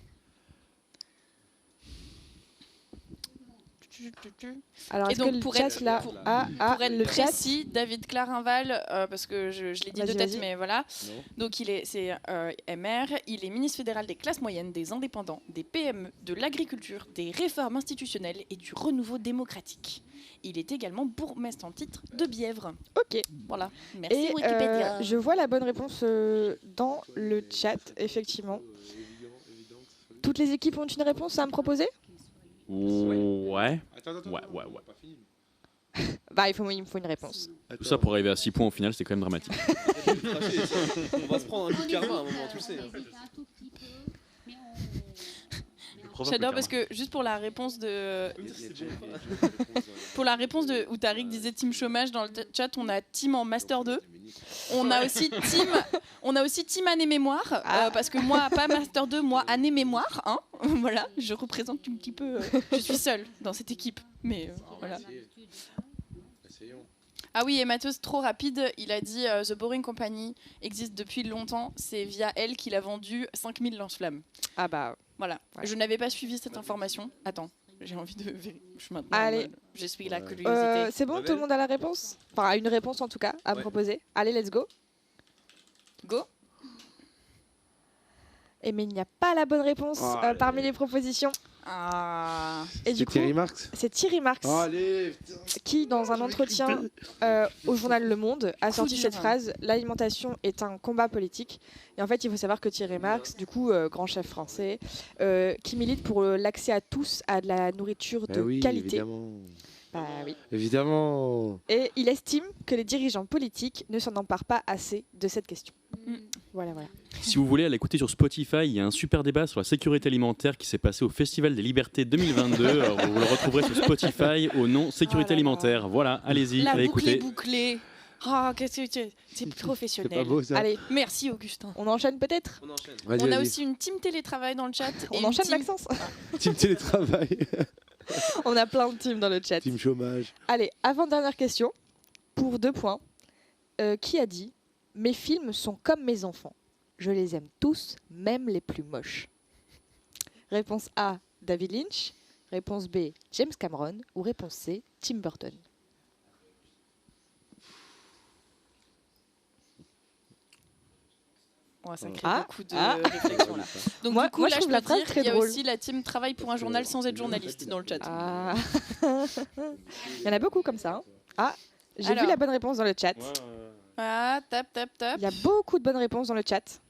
[SPEAKER 1] Alors,
[SPEAKER 6] Et
[SPEAKER 1] est-ce
[SPEAKER 6] donc,
[SPEAKER 1] que le
[SPEAKER 6] pour
[SPEAKER 1] chat
[SPEAKER 6] être-
[SPEAKER 1] là
[SPEAKER 6] pour-
[SPEAKER 1] a
[SPEAKER 6] Pour être
[SPEAKER 1] le chat
[SPEAKER 6] précis, David Clarinval, parce que je l'ai dit de
[SPEAKER 1] Vas-y,
[SPEAKER 6] tête,
[SPEAKER 1] vas-y.
[SPEAKER 6] mais voilà.
[SPEAKER 2] Non.
[SPEAKER 6] Donc c'est MR, il est ministre fédéral des classes moyennes, des indépendants, des PME, de l'agriculture, des réformes institutionnelles et du renouveau démocratique. Il est également bourgmestre en titre de Bièvre.
[SPEAKER 1] Ok.
[SPEAKER 6] Voilà. Merci
[SPEAKER 1] Et
[SPEAKER 6] Wikipédia.
[SPEAKER 1] je vois la bonne réponse dans le chat, effectivement. Toutes les équipes ont une réponse à me proposer?
[SPEAKER 5] Ouais.
[SPEAKER 2] Attends,
[SPEAKER 5] Ouais.
[SPEAKER 1] Bah, il me faut une réponse.
[SPEAKER 5] Tout ça pour arriver à 6 points au final, c'était quand même dramatique.
[SPEAKER 3] On va se prendre un coup de karma à un moment, tu le sais.
[SPEAKER 7] Un tout petit peu, mais on...
[SPEAKER 6] J'adore parce que juste pour la réponse de où Tariq disait team chômage dans le chat, on a team en master 2. On a aussi team année mémoire parce que moi pas master 2, moi année mémoire hein. Voilà, je représente un petit peu je suis seule dans cette équipe mais voilà. Ah oui, et Matheus, trop rapide, il a dit The Boring Company existe depuis longtemps, c'est via elle qu'il a vendu 5000 lance-flammes.
[SPEAKER 1] Ah bah
[SPEAKER 6] voilà. Ouais. Je n'avais pas suivi cette information. Attends, j'ai envie de vérifier.
[SPEAKER 1] Allez.
[SPEAKER 6] Je suis la curiosité.
[SPEAKER 1] C'est bon, tout le monde a la réponse? Enfin, une réponse en tout cas à me proposer. Allez, let's go.
[SPEAKER 6] Go.
[SPEAKER 1] Mais il n'y a pas la bonne réponse parmi les propositions. Et du coup,
[SPEAKER 2] Thierry Marx.
[SPEAKER 1] C'est Thierry Marx qui, dans un entretien au journal Le Monde, a sorti cette phrase: l'alimentation est un combat politique. Et en fait, il faut savoir que Thierry Marx, du coup, grand chef français, qui milite pour l'accès à tous à de la nourriture de qualité.
[SPEAKER 2] Évidemment.
[SPEAKER 1] Bah oui.
[SPEAKER 2] Évidemment.
[SPEAKER 1] Et il estime que les dirigeants politiques ne s'en emparent pas assez de cette question. Voilà.
[SPEAKER 5] Si vous voulez aller écouter sur Spotify, il y a un super débat sur la sécurité alimentaire qui s'est passé au Festival des Libertés 2022. Alors, vous le retrouverez sur Spotify au nom Sécurité alimentaire. Voilà, allez-y, allez écouter.
[SPEAKER 6] La boucle est bouclée. Oh, qu'est-ce que c'est professionnel.
[SPEAKER 2] C'est pas beau, ça.
[SPEAKER 1] Allez,
[SPEAKER 6] merci Augustin.
[SPEAKER 1] On enchaîne peut-être.
[SPEAKER 6] On a aussi une team télétravail dans le chat.
[SPEAKER 1] On enchaîne Maxence.
[SPEAKER 2] Team télétravail.
[SPEAKER 1] On a plein de teams dans le chat.
[SPEAKER 2] Team chômage.
[SPEAKER 1] Allez, avant-dernière question, pour 2 points. Qui a dit « Mes films sont comme mes enfants. Je les aime tous, même les plus moches ». Réponse A, David Lynch. Réponse B, James Cameron. Ou réponse C, Tim Burton.
[SPEAKER 6] Ça crée beaucoup de réflexion là. Donc du coup, là, je peux dire qu'il y a aussi la team travaille pour un journal sans être journaliste dans le chat.
[SPEAKER 1] Il y en a beaucoup comme ça. J'ai vu la bonne réponse dans le chat.
[SPEAKER 6] Tap.
[SPEAKER 1] Il y a beaucoup de bonnes réponses dans le chat.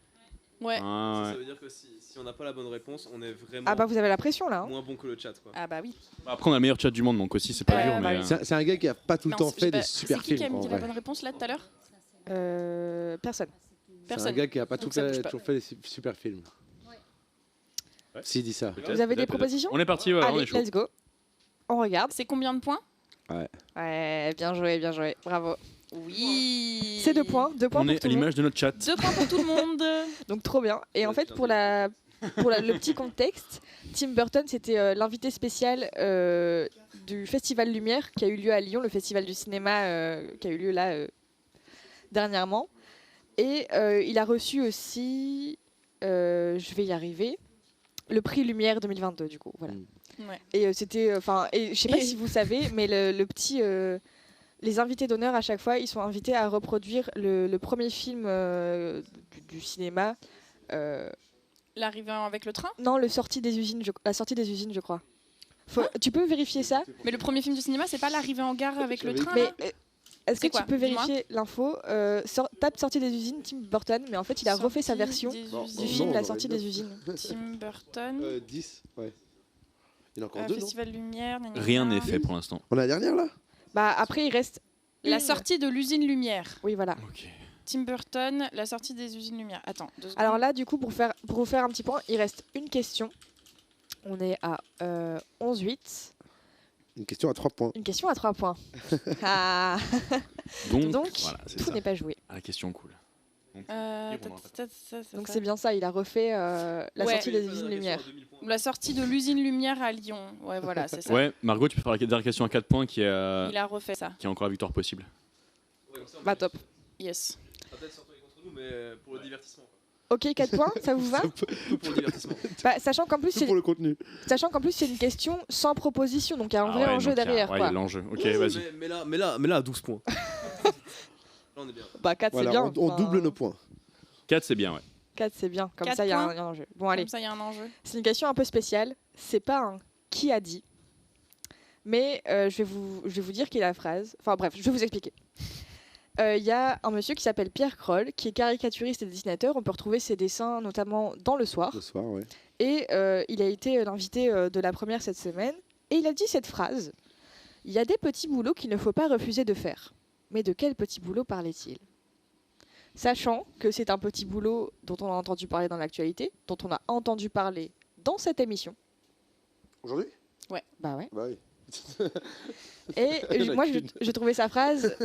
[SPEAKER 6] Ouais.
[SPEAKER 3] Ça veut dire que si on n'a pas la bonne réponse, on est vraiment
[SPEAKER 1] vous avez la pression là.
[SPEAKER 3] moins bon que le chat, quoi.
[SPEAKER 6] Oui.
[SPEAKER 5] Après, on a le meilleur chat du monde, donc aussi, c'est pas dur. Mais...
[SPEAKER 2] C'est un gars qui a pas tout le temps fait des super films.
[SPEAKER 6] C'est qui a mis la bonne réponse là tout à l'heure?
[SPEAKER 1] Personne.
[SPEAKER 2] C'est un gars qui a pas toujours fait des super films. S'il dit ça.
[SPEAKER 1] Vous avez des propositions?
[SPEAKER 5] On est parti,
[SPEAKER 1] Allez,
[SPEAKER 5] on est chaud.
[SPEAKER 1] let's go. On regarde.
[SPEAKER 6] C'est combien de points?
[SPEAKER 1] Ouais, bien joué, bravo.
[SPEAKER 6] Oui.
[SPEAKER 1] C'est 2 points, 2 points
[SPEAKER 5] on
[SPEAKER 1] pour
[SPEAKER 5] est
[SPEAKER 1] tout
[SPEAKER 5] à
[SPEAKER 1] le monde.
[SPEAKER 5] l'image de notre chat.
[SPEAKER 6] 2 points pour tout le monde.
[SPEAKER 1] Donc trop bien. Et en fait, pour le petit contexte, Tim Burton, c'était l'invité spécial du Festival Lumière qui a eu lieu à Lyon, le festival du cinéma qui a eu lieu là dernièrement. Et il a reçu aussi, je vais y arriver, le prix Lumière 2022 du coup. Voilà.
[SPEAKER 6] Ouais.
[SPEAKER 1] Et c'était, je sais pas si vous savez, mais le petit, les invités d'honneur à chaque fois, ils sont invités à reproduire le premier film du cinéma.
[SPEAKER 6] L'arrivée avec le train?
[SPEAKER 1] Non, la sortie des usines, je crois. Tu peux vérifier ça?
[SPEAKER 6] Mais le premier film du cinéma, c'est pas l'arrivée en gare avec le train?
[SPEAKER 1] Est-ce que tu peux vérifier l'info? Tape sortie des usines, Tim Burton, mais en fait il a refait sa version du film La sortie des usines.
[SPEAKER 6] Tim Burton.
[SPEAKER 2] 10, ouais. Il y en a encore 2,
[SPEAKER 6] Festival Lumière.
[SPEAKER 5] Rien n'est fait pour l'instant.
[SPEAKER 2] On a la dernière là?
[SPEAKER 1] Après il reste
[SPEAKER 6] la sortie de l'usine Lumière.
[SPEAKER 1] Oui, voilà.
[SPEAKER 5] Ok.
[SPEAKER 6] Tim Burton, la sortie des usines Lumière. Attends, 2 secondes.
[SPEAKER 1] Alors là, du coup, pour vous faire un petit point, il reste une question. On est à 11-8.
[SPEAKER 2] Une question à 3 points.
[SPEAKER 1] Une question à 3 points. Donc
[SPEAKER 5] voilà,
[SPEAKER 1] tout n'est pas joué.
[SPEAKER 5] La question cool.
[SPEAKER 1] Donc c'est bien ça, il a refait la sortie des usines Lumière.
[SPEAKER 6] La sortie de l'usine Lumière à Lyon. Ouais, voilà, c'est ça.
[SPEAKER 5] Ouais, Margot, tu peux faire la dernière question à 4 points qui
[SPEAKER 6] Il a refait ça.
[SPEAKER 5] Qui a encore la victoire possible.
[SPEAKER 1] Bah top.
[SPEAKER 6] Yes.
[SPEAKER 3] Ça va peut-être sortir contre nous, mais pour le divertissement.
[SPEAKER 1] Ok, 4 points, ça vous va?
[SPEAKER 3] Tout pour le divertissement.
[SPEAKER 1] Sachant qu'en plus,
[SPEAKER 2] pour le contenu.
[SPEAKER 1] C'est une question sans proposition, donc il y a un vrai enjeu derrière.
[SPEAKER 5] Il y a l'enjeu. Ok, vas-y.
[SPEAKER 3] Mais là, à 12 points. Là, on est bien.
[SPEAKER 1] Bah 4
[SPEAKER 2] Voilà,
[SPEAKER 1] c'est bien.
[SPEAKER 2] on double nos points.
[SPEAKER 5] 4 c'est bien, ouais.
[SPEAKER 1] 4 c'est bien, comme
[SPEAKER 6] 4
[SPEAKER 1] ça il y a
[SPEAKER 6] points.
[SPEAKER 1] un enjeu. Bon allez.
[SPEAKER 6] Comme ça il y a un enjeu.
[SPEAKER 1] C'est une question un peu spéciale, c'est pas un qui a dit, mais je vais vous dire qui est la phrase. Enfin bref, je vais vous expliquer. Il y a un monsieur qui s'appelle Pierre Kroll, qui est caricaturiste et dessinateur. On peut retrouver ses dessins notamment dans Le Soir.
[SPEAKER 2] Le Soir, ouais.
[SPEAKER 1] Et il a été l'invité de la première cette semaine. Et il a dit cette phrase: il y a des petits boulots qu'il ne faut pas refuser de faire. Mais de quel petit boulot parlait-il? Sachant que c'est un petit boulot dont on a entendu parler dans l'actualité, dont on a entendu parler dans cette émission.
[SPEAKER 2] Aujourd'hui ?
[SPEAKER 1] Bah ouais.
[SPEAKER 2] Bah oui.
[SPEAKER 1] Et moi, j'ai trouvé sa phrase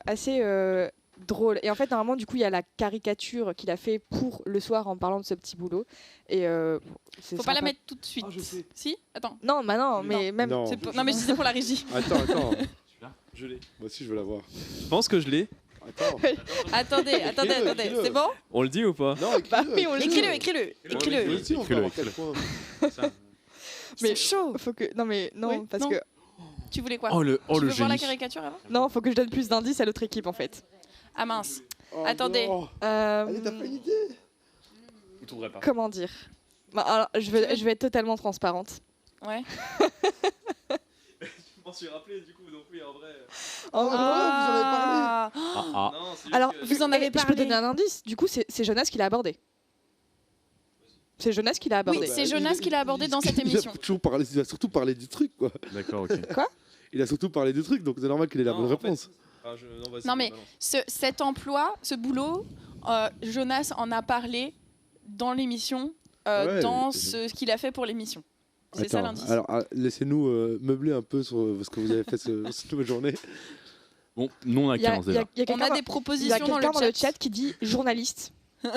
[SPEAKER 1] assez drôle. Et en fait, normalement, du coup, il y a la caricature qu'il a fait pour le soir en parlant de ce petit boulot. Et
[SPEAKER 6] faut pas la mettre tout de suite. Si, attends.
[SPEAKER 1] Non, bah non, mais même.
[SPEAKER 2] Non.
[SPEAKER 6] Non, mais je disais pour la régie.
[SPEAKER 2] Attends.
[SPEAKER 3] Je l'ai.
[SPEAKER 2] Moi aussi, je veux la voir.
[SPEAKER 3] Je pense que je l'ai.
[SPEAKER 2] Attends.
[SPEAKER 6] Attendez, c'est bon?
[SPEAKER 3] On le dit ou pas?
[SPEAKER 2] Non,
[SPEAKER 1] Bah oui, on
[SPEAKER 6] Écris-le.
[SPEAKER 2] Écris-le. On peut avoir quel point.
[SPEAKER 1] Mais
[SPEAKER 6] C'est chaud.
[SPEAKER 1] Faut que. Non, mais non,
[SPEAKER 6] Oui,
[SPEAKER 1] parce
[SPEAKER 6] non.
[SPEAKER 1] que.
[SPEAKER 6] Tu voulais quoi?
[SPEAKER 5] Oh le
[SPEAKER 6] Tu veux voir la
[SPEAKER 5] génie.
[SPEAKER 6] caricature avant?
[SPEAKER 1] Non, faut que je donne plus d'indices à l'autre équipe en fait.
[SPEAKER 6] Ah mince.
[SPEAKER 2] Oh,
[SPEAKER 6] Attendez.
[SPEAKER 2] non.
[SPEAKER 1] Euh,
[SPEAKER 2] Allez, t'as pas une idée?
[SPEAKER 5] Vous trouverez pas.
[SPEAKER 1] Comment dire bah, alors, je vais être totalement transparente.
[SPEAKER 6] Ouais.
[SPEAKER 3] Je m'en suis rappelé du coup, donc oui, en vrai.
[SPEAKER 1] En
[SPEAKER 2] Oh,
[SPEAKER 1] gros,
[SPEAKER 2] vous en avez parlé.
[SPEAKER 5] Ah.
[SPEAKER 3] Non, c'est juste
[SPEAKER 1] alors,
[SPEAKER 3] que-
[SPEAKER 6] vous en avez
[SPEAKER 1] je peux
[SPEAKER 6] parlé.
[SPEAKER 1] donner un indice. Du coup, c'est Jonas qui l'a abordé. C'est Jonas qui l'a abordé.
[SPEAKER 6] Oui, c'est Jonas qui l'a abordé dans cette émission.
[SPEAKER 2] Il a surtout parlé du truc, quoi.
[SPEAKER 5] D'accord, ok.
[SPEAKER 2] Il a surtout parlé du truc, donc c'est normal qu'il ait la
[SPEAKER 3] Non,
[SPEAKER 2] bonne
[SPEAKER 3] en fait,
[SPEAKER 2] réponse.
[SPEAKER 3] Non, vas-y,
[SPEAKER 6] Non, mais
[SPEAKER 3] balance.
[SPEAKER 6] cet emploi, ce boulot, Jonas en a parlé dans l'émission,
[SPEAKER 2] Ouais,
[SPEAKER 6] dans
[SPEAKER 2] je-
[SPEAKER 6] ce qu'il a fait pour l'émission. C'est ça
[SPEAKER 2] Attends,
[SPEAKER 6] l'indice.
[SPEAKER 2] alors laissez-nous meubler un peu sur ce que vous avez fait cette nouvelle journée.
[SPEAKER 5] Bon, nous on a
[SPEAKER 1] Il y a,
[SPEAKER 5] 15
[SPEAKER 1] il y a-
[SPEAKER 5] déjà.
[SPEAKER 1] il y a
[SPEAKER 6] On
[SPEAKER 1] quelqu'un
[SPEAKER 6] a des
[SPEAKER 1] il y a
[SPEAKER 6] propositions dans
[SPEAKER 1] quelqu'un
[SPEAKER 6] le chat.
[SPEAKER 1] qui dit journaliste.
[SPEAKER 3] En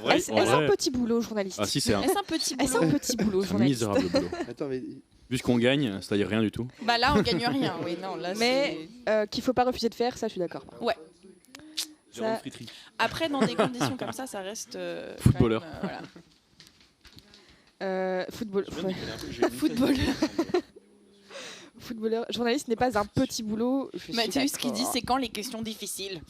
[SPEAKER 3] vrai,
[SPEAKER 1] Est-ce
[SPEAKER 5] en
[SPEAKER 1] un
[SPEAKER 5] vrai-
[SPEAKER 1] petit boulot, journaliste?
[SPEAKER 5] Ah si, c'est un
[SPEAKER 6] Est-ce un petit
[SPEAKER 1] Est-ce
[SPEAKER 6] boulot?
[SPEAKER 1] un petit boulot,
[SPEAKER 5] un
[SPEAKER 1] journaliste?
[SPEAKER 5] misérable boulot.
[SPEAKER 2] Attends, mais
[SPEAKER 5] Vu ce qu'on gagne, c'est-à-dire rien du tout.
[SPEAKER 6] Bah là, on gagne rien. Oui, non, là,
[SPEAKER 1] Mais qu'il faut pas refuser de faire, ça, je suis d'accord.
[SPEAKER 5] Jérôme
[SPEAKER 1] Ça-
[SPEAKER 5] Fritry.
[SPEAKER 6] après, dans des conditions comme ça reste.
[SPEAKER 5] Footballeur.
[SPEAKER 6] quand même, voilà.
[SPEAKER 1] Football.
[SPEAKER 3] je viens de
[SPEAKER 1] ouais.
[SPEAKER 3] déconner un peu, j'ai une
[SPEAKER 6] Football.
[SPEAKER 1] Footballeur. Journaliste n'est pas un petit boulot. Je suis
[SPEAKER 6] Mathieu, ce qu'il dit,
[SPEAKER 1] d'accord.
[SPEAKER 6] c'est quand les questions difficiles.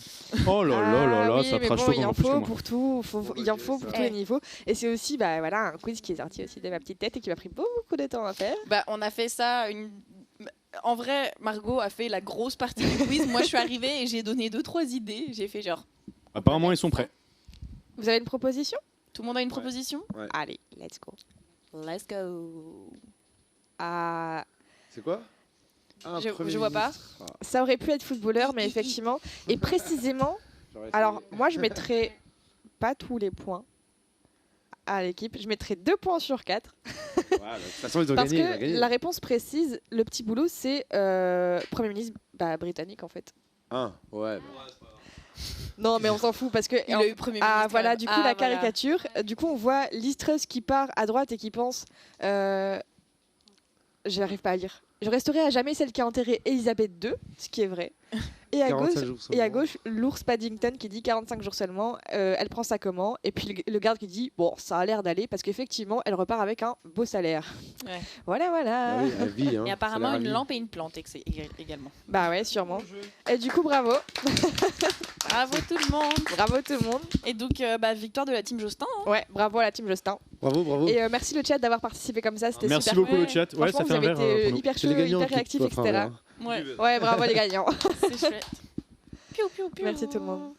[SPEAKER 5] Oh là là là là,
[SPEAKER 1] Ah oui,
[SPEAKER 5] ça
[SPEAKER 1] mais
[SPEAKER 5] trash
[SPEAKER 1] bon,
[SPEAKER 5] talk
[SPEAKER 1] il en
[SPEAKER 5] encore plus que
[SPEAKER 1] faut
[SPEAKER 5] moi.
[SPEAKER 1] pour tout. Il en faut pour tous les niveaux. Et c'est aussi bah, voilà, un quiz qui est sorti aussi de ma petite tête et qui m'a pris beaucoup de temps à faire.
[SPEAKER 6] Bah, on a fait ça. En vrai, Margot a fait la grosse partie du quiz. Moi, je suis arrivée et j'ai donné 2-3 idées. J'ai fait genre.
[SPEAKER 5] Apparemment, ils sont prêts.
[SPEAKER 1] Vous avez une proposition?
[SPEAKER 6] Tout le monde a une proposition?
[SPEAKER 1] Allez, let's go.
[SPEAKER 6] Let's go.
[SPEAKER 1] Ah,
[SPEAKER 2] c'est quoi? Ah,
[SPEAKER 6] Je
[SPEAKER 2] Premier
[SPEAKER 6] vois pas.
[SPEAKER 2] ministre. Ah,
[SPEAKER 1] ça aurait pu être footballeur, mais effectivement. Et précisément,
[SPEAKER 2] j'aurais
[SPEAKER 1] alors
[SPEAKER 2] essayé.
[SPEAKER 1] moi je mettrais pas tous les points à l'équipe. Je mettrais 2 points sur 4.
[SPEAKER 2] Ouais, bah, de toute façon, ils ont
[SPEAKER 1] Parce
[SPEAKER 2] gagné. Ils ont
[SPEAKER 1] que
[SPEAKER 2] gagné.
[SPEAKER 1] la réponse précise, le petit boulot, c'est Premier ministre britannique en fait.
[SPEAKER 2] Ah, ouais.
[SPEAKER 1] Non, mais on s'en fout parce que.
[SPEAKER 6] Il a eu Premier ministre.
[SPEAKER 1] Ah
[SPEAKER 6] quand
[SPEAKER 1] voilà,
[SPEAKER 6] même.
[SPEAKER 1] du coup
[SPEAKER 6] Ah,
[SPEAKER 1] la
[SPEAKER 6] voilà.
[SPEAKER 1] caricature. Du coup on voit Liz Truss qui part à droite et qui pense. J'arrive pas à lire. Je resterai à jamais celle qui a enterré Elisabeth II, ce qui est vrai. Et à
[SPEAKER 2] 45
[SPEAKER 1] gauche,
[SPEAKER 2] jours
[SPEAKER 1] et à
[SPEAKER 2] seulement.
[SPEAKER 1] gauche, l'ours Paddington qui dit 45 jours seulement. Elle prend ça comment? Et puis le garde qui dit bon, ça a l'air d'aller parce qu'effectivement, elle repart avec un beau salaire.
[SPEAKER 6] Ouais.
[SPEAKER 1] Voilà, voilà.
[SPEAKER 2] Ah oui, à vie. Hein.
[SPEAKER 6] Et apparemment,
[SPEAKER 2] Ça a
[SPEAKER 6] une
[SPEAKER 2] l'air à vie.
[SPEAKER 6] lampe et une plante également.
[SPEAKER 1] Bah ouais, sûrement. Et du coup, bravo.
[SPEAKER 6] Bravo tout le monde.
[SPEAKER 1] Bravo tout le monde.
[SPEAKER 6] Et donc, victoire de la team Jostin. Hein.
[SPEAKER 1] Ouais, bravo à la team Justin.
[SPEAKER 2] Bravo, bravo.
[SPEAKER 1] Et merci le chat d'avoir participé comme ça, c'était
[SPEAKER 5] Merci
[SPEAKER 1] super
[SPEAKER 5] beaucoup
[SPEAKER 1] cool.
[SPEAKER 5] le chat. Ouais,
[SPEAKER 1] Franchement,
[SPEAKER 5] ça fait un
[SPEAKER 1] vous avez
[SPEAKER 5] verre
[SPEAKER 1] été
[SPEAKER 5] pour nous.
[SPEAKER 1] hyper
[SPEAKER 2] C'est
[SPEAKER 1] chaud,
[SPEAKER 2] les gagnants
[SPEAKER 1] hyper
[SPEAKER 2] qui
[SPEAKER 1] réactifs,
[SPEAKER 2] doivent faire
[SPEAKER 1] etc.
[SPEAKER 2] un verre.
[SPEAKER 6] Ouais,
[SPEAKER 1] Ouais, bravo les gagnants.
[SPEAKER 6] c'est chouette. Piou, piou, piou.
[SPEAKER 1] Merci tout le monde.